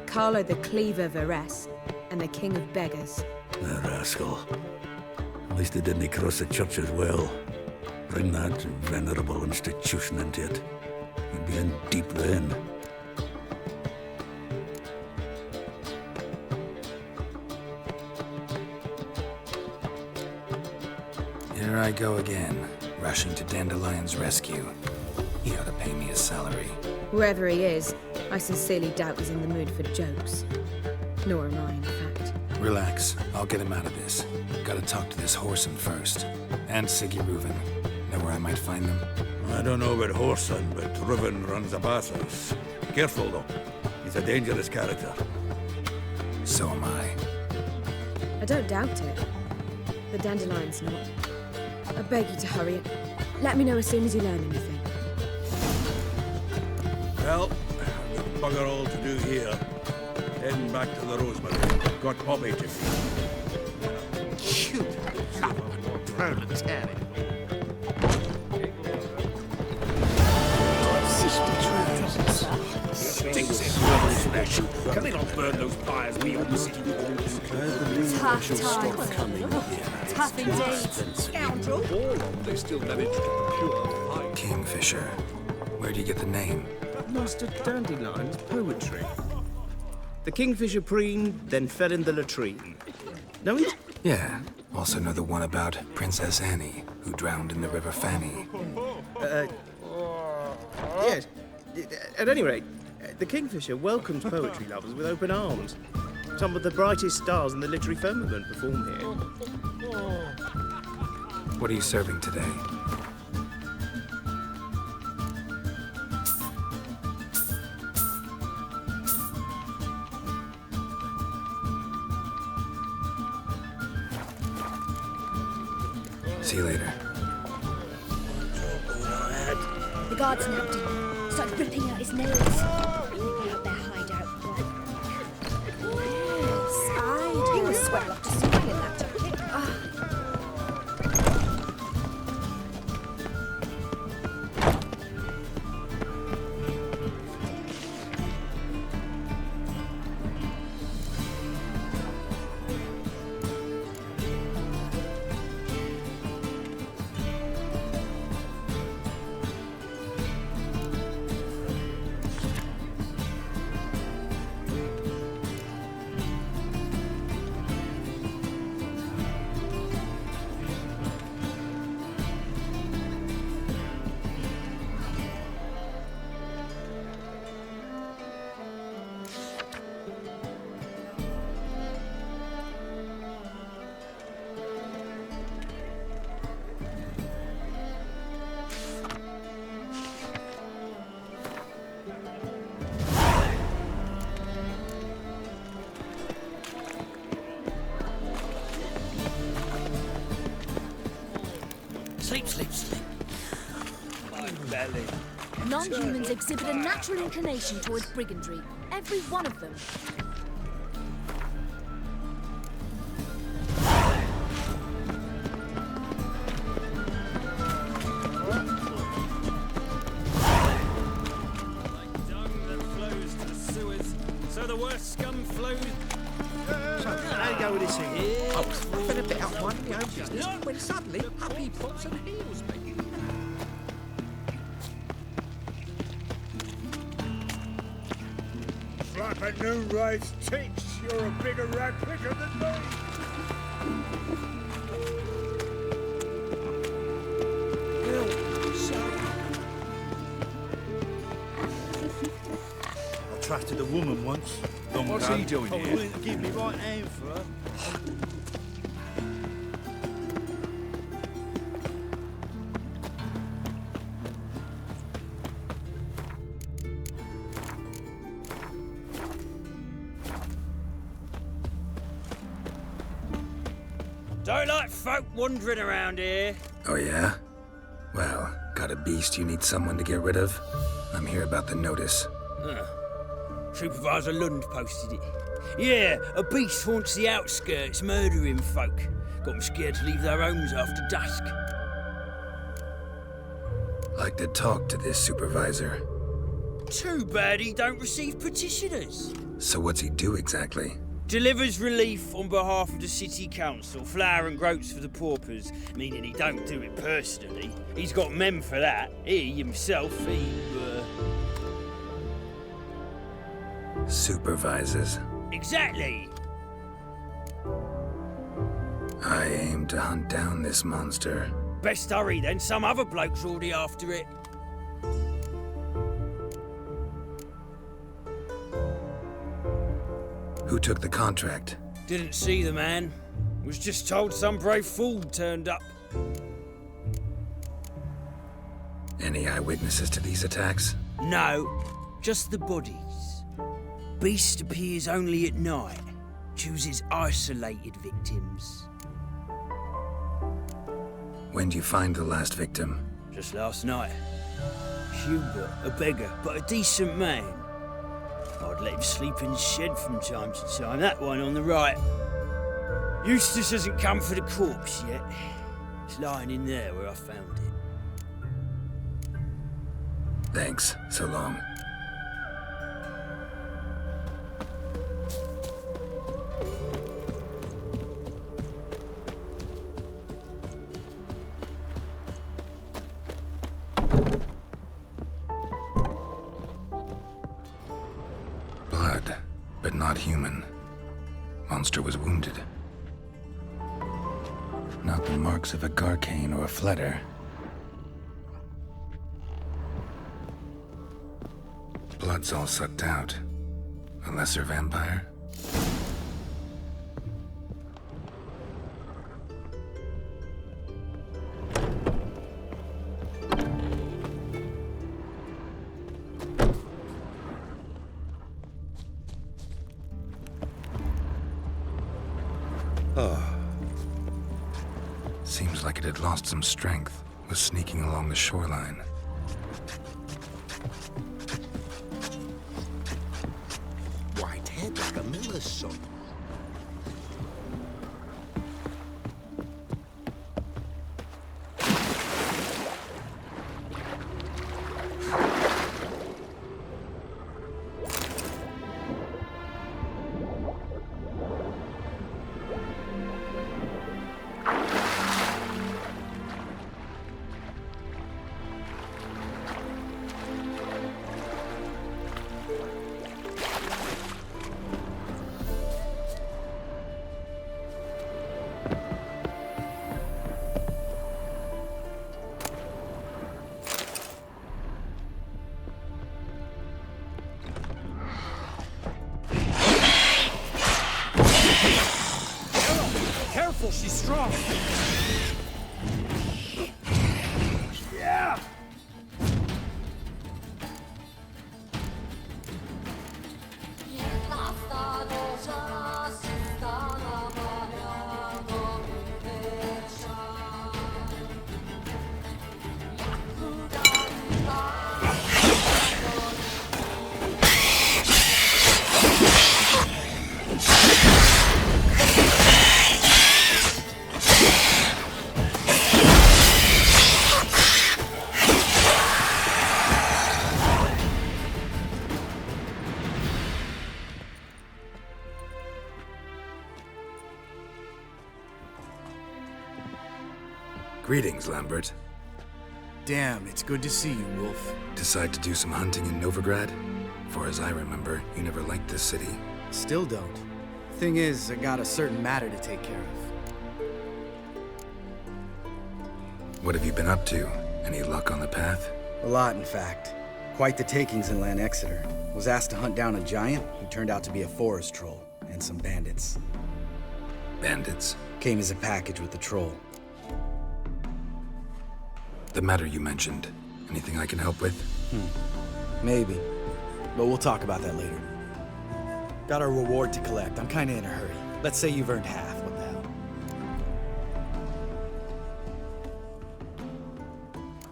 Carlo the Cleaver Varese, and the King of Beggars. The rascal. At least he didn't cross the church as well. Bring that venerable institution into it. We'd be in deep then. Here I go again, rushing to Dandelion's rescue. He ought to pay me a salary. Wherever he is, I sincerely doubt he's in the mood for jokes. Nor am I, in fact. Relax, I'll get him out of this. Gotta talk to this Whoreson first. And Siggy Reuven. Know where I might find them? I don't know about Whoreson, but Reuven runs a bathhouse. Careful, though. He's a dangerous character. So am I. I don't doubt it. But Dandelion's not. I beg you to hurry it. Let me know as soon as you learn anything. Well, I've got bugger all to do here. Heading back to the Rosemary. Got Poppy to feed. Shoot! Proletariat. Stinks in rubber flesh. Can they not burn those fires we on the city walls? Tough times. Tough indeed. Scoundrel. They still manage to procure fire. Kingfisher. Where'd you get the name? Master Dandelion's poetry. The kingfisher preened, then fell in the latrine. Know it? Yeah. Also know the one about Princess Annie, who drowned in the River Fanny. Yes. At any rate, the kingfisher welcomes poetry lovers with open arms. Some of the brightest stars in the literary firmament perform here. What are you serving today? See you later. The guards nabbed him. Started ripping out his nails. Out their hideout. Yes, he was sweating off to swing in that jacket. Sleep, sleep, sleep. My belly. Non-humans exhibit a natural inclination towards brigandry. Every one of them. Like dung that flows to the sewers, so the worst scum flows. So, how you go with this thing? I was flipping a bit out minding my own business when suddenly up he pops and heals me. Flapping new rice tinks. You're a bigger rat picker than me. I trusted a woman once. What's he doing here? I wouldn't give me right hand for her. Don't like folk wandering around here. Oh, yeah? Well, got a beast you need someone to get rid of? I'm here about the notice. Supervisor Lund posted it. Yeah, a beast haunts the outskirts, murdering folk. Got them scared to leave their homes after dusk. Like to talk to this supervisor. Too bad he don't receive petitioners. So what's he do exactly? Delivers relief on behalf of the city council, flour and groats for the paupers, meaning he don't do it personally. He's got men for that. He himself, Supervises. Exactly. I aim to hunt down this monster. Best hurry then, some other bloke's already after it. Who took the contract? Didn't see the man. Was just told some brave fool turned up. Any eyewitnesses to these attacks? No, just the bodies. Beast appears only at night. Chooses isolated victims. When do you find the last victim? Just last night. Hubert, a beggar, but a decent man. I'd let him sleep in the shed from time to time, that one on the right. Eustace hasn't come for the corpse yet. It's lying in there where I found it. Thanks, so long. Blood, but not human. Monster was wounded. Not the marks of a garcane or a fletter. Blood's all sucked out. A lesser vampire? Seems like it had lost some strength, was sneaking along the shoreline. White head like a miller's son. Greetings, Lambert. Damn, it's good to see you, Wolf. Decide to do some hunting in Novigrad? For as I remember, you never liked this city. Still don't. Thing is, I got a certain matter to take care of. What have you been up to? Any luck on the path? A lot, in fact. Quite the takings in Lan Exeter. Was asked to hunt down a giant who turned out to be a forest troll, and some bandits. Bandits? Came as a package with the troll. The matter you mentioned. Anything I can help with? Maybe. But we'll talk about that later. Got our reward to collect. I'm kinda in a hurry. Let's say you've earned half. What the hell?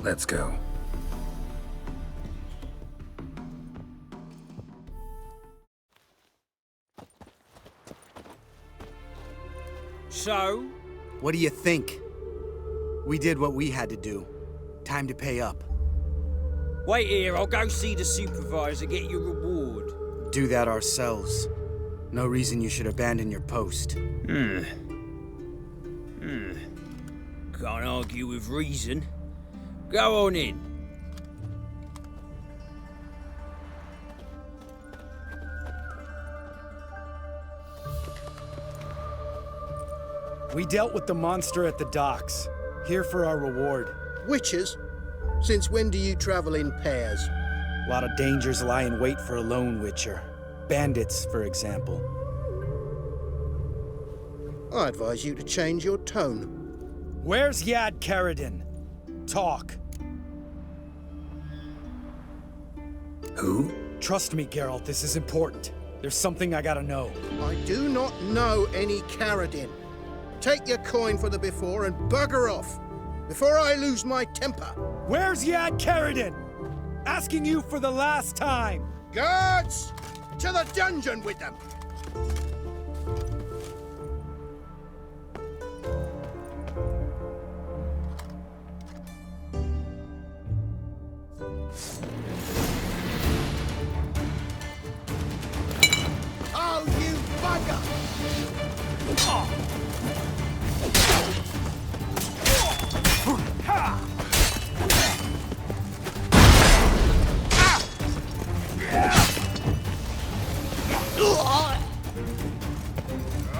Let's go. So? What do you think? We did what we had to do. Time to pay up. Wait here, I'll go see the supervisor, get your reward. Do that ourselves. No reason you should abandon your post. Can't argue with reason. Go on in. We dealt with the monster at the docks. Here for our reward. Witches? Since when do you travel in pairs? A lot of dangers lie in wait for a lone witcher. Bandits, for example. I advise you to change your tone. Where's Yad Karadin? Talk. Who? Trust me, Geralt, this is important. There's something I gotta know. I do not know any Karadin. Take your coin for the before and bugger off, before I lose my temper. Where's Yad Karadin? Asking you for the last time. Guards! To the dungeon with them! Oh, you bugger!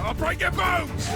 I'll break your bones!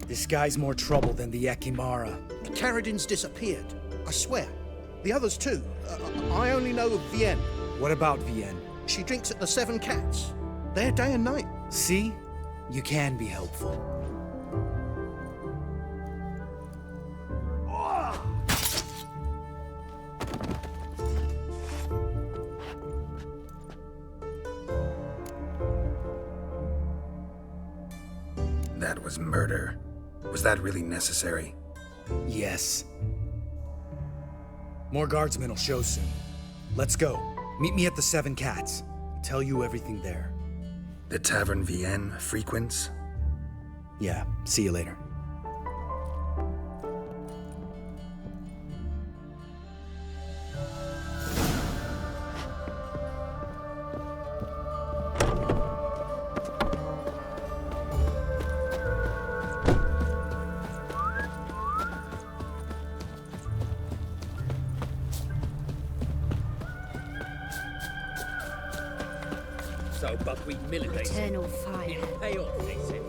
This guy's more trouble than the Ekimmara. Karadin's disappeared. I swear. The others too. I only know of Vienne. What about Vienne? She drinks at the Seven Cats. There day and night. See? You can be helpful. That was murder. Was that really necessary? Yes. More guardsmen will show soon. Let's go. Meet me at the Seven Cats. Tell you everything there. The Tavern Vienne frequents? Yeah, see you later. So buckwheat millet. Eternal fire. It'll pay off, they said.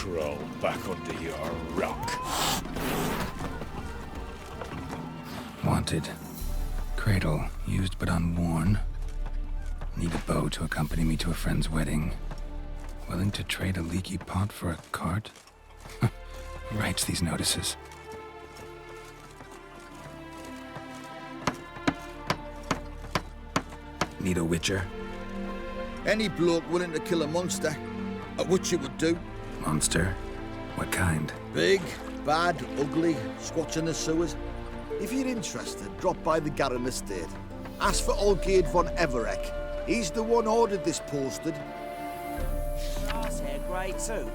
crawl back under your rock. Wanted. Cradle, used but unworn. Need a bow to accompany me to a friend's wedding. Willing to trade a leaky pot for a cart? Who writes these notices? Need a witcher? Any bloke willing to kill a monster. A witcher would do. Monster? What kind? Big, bad, ugly, squats in the sewers. If you're interested, drop by the Garren estate. Ask for Olgierd von Everek. He's the one ordered this posted. Shah's hair grey too.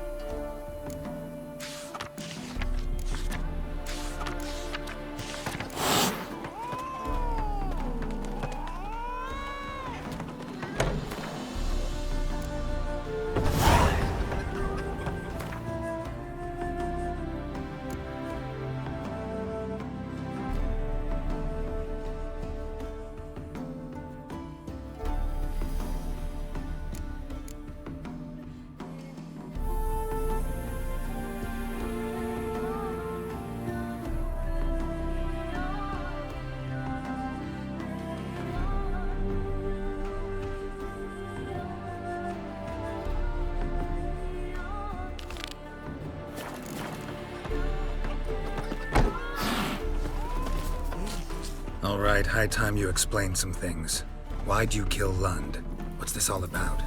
All right, high time you explain some things. Why'd you kill Lund? What's this all about?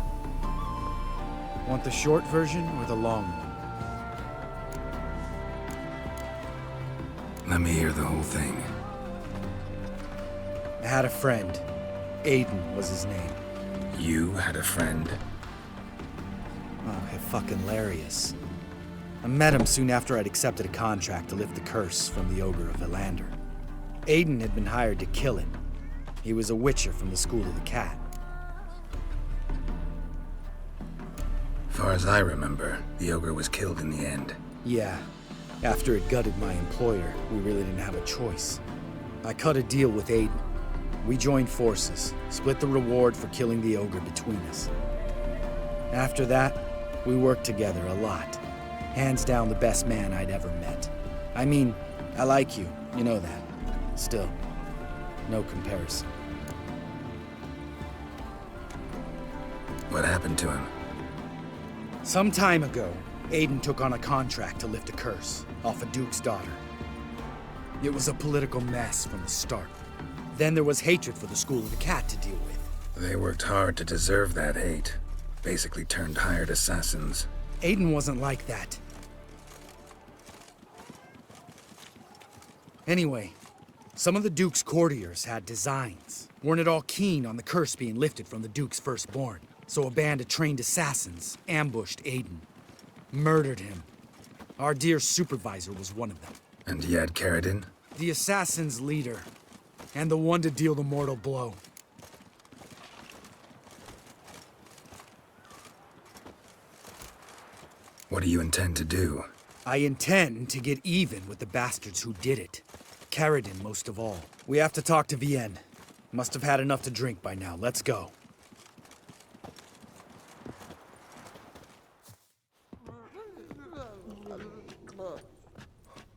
Want the short version or the long one? Let me hear the whole thing. I had a friend. Aiden was his name. You had a friend? Oh, fucking hilarious. I met him soon after I'd accepted a contract to lift the curse from the Ogre of Elander. Aiden had been hired to kill him. He was a witcher from the School of the Cat. Far as I remember, the ogre was killed in the end. Yeah. After it gutted my employer, we really didn't have a choice. I cut a deal with Aiden. We joined forces, split the reward for killing the ogre between us. After that, we worked together a lot. Hands down the best man I'd ever met. I mean, I like you, you know that. Still, no comparison. What happened to him? Some time ago, Aiden took on a contract to lift a curse off a duke's daughter. It was a political mess from the start. Then there was hatred for the School of the Cat to deal with. They worked hard to deserve that hate. Basically turned hired assassins. Aiden wasn't like that. Anyway, some of the Duke's courtiers had designs. Weren't at all keen on the curse being lifted from the Duke's firstborn. So a band of trained assassins ambushed Aiden. Murdered him. Our dear supervisor was one of them. And Yad Karadin? The assassin's leader. And the one to deal the mortal blow. What do you intend to do? I intend to get even with the bastards who did it. Karadin most of all. We have to talk to Vienne. Must have had enough to drink by now. Let's go.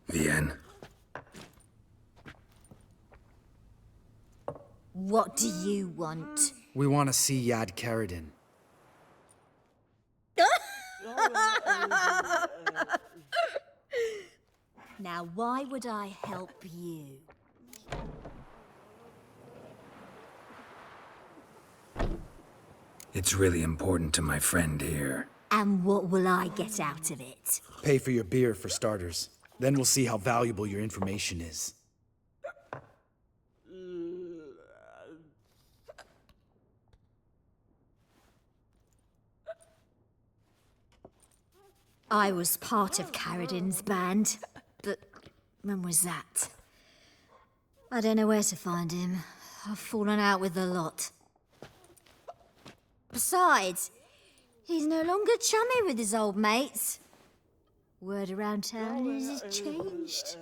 Vienne. What do you want? We want to see Yad Karadin. Now, why would I help you? It's really important to my friend here. And what will I get out of it? Pay for your beer, for starters. Then we'll see how valuable your information is. I was part of Karadin's band, but when was that? I don't know where to find him. I've fallen out with the lot. Besides, he's no longer chummy with his old mates. Word around town is he's changed.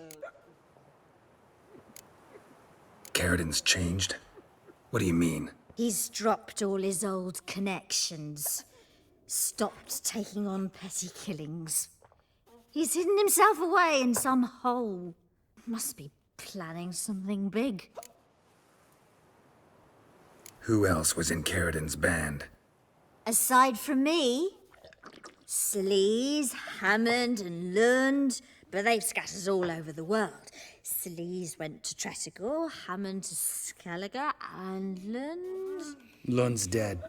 Karadin's changed? What do you mean? He's dropped all his old connections. Stopped taking on petty killings. He's hidden himself away in some hole. Must be planning something big. Who else was in Caridin's band? Aside from me, Sleaze, Hammond and Lund, but they've scattered all over the world. Sleaze went to Tretogor, Hammond to Skellige, and Lund... Lund's dead.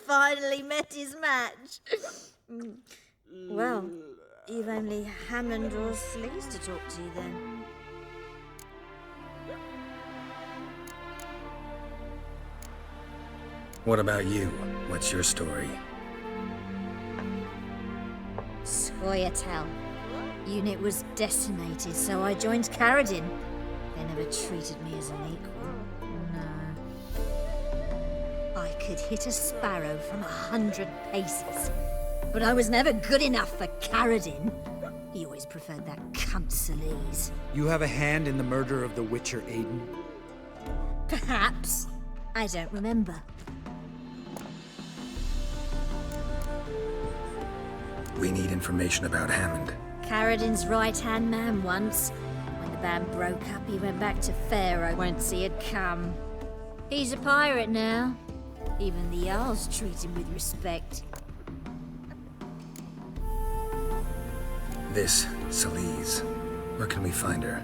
Finally met his match. Well, you've only Hammond or Sleaze to talk to then. What about you? What's your story? Scoia'tael. Unit was decimated, so I joined Caridin. They never treated me as an equal. No. I could hit a sparrow from 100 paces, but I was never good enough for Caridin. He always preferred that cunt Sleaze. You have a hand in the murder of the Witcher Aiden? Perhaps. I don't remember. We need information about Hammond. Caridin's right-hand man once. When the band broke up, he went back to Pharaoh once he had come. He's a pirate now. Even the Jarls treat him with respect. This Sleaze. Where can we find her?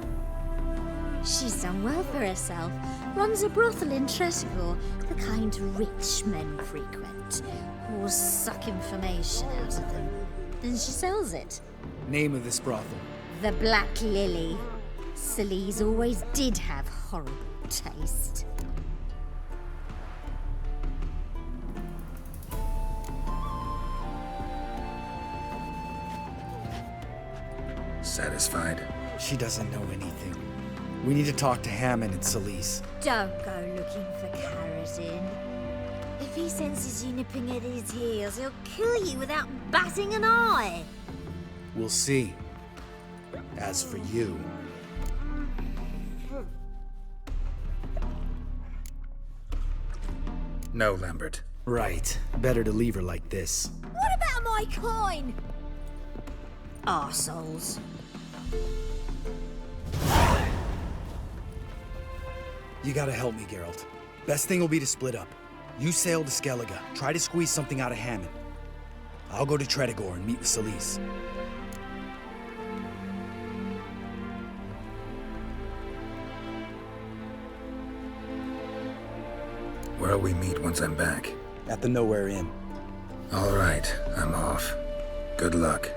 She's done well for herself. Runs a brothel in Tretogor, the kind rich men frequent. Whores suck information out of them. Then she sells it. Name of this brothel? The Black Lily. Sleaze always did have horrible taste. Satisfied? She doesn't know anything. We need to talk to Hammond and Sleaze. Don't go looking for Caridin. If he senses you nipping at his heels, he'll kill you without batting an eye. We'll see. As for you... No, Lambert. Right. Better to leave her like this. What about my coin? Arseholes. You gotta help me, Geralt. Best thing will be to split up. You sail to Skellige, try to squeeze something out of Hammond. I'll go to Tretogor and meet with Sleaze. Where'll we meet once I'm back? At the Nowhere Inn. All right, I'm off. Good luck.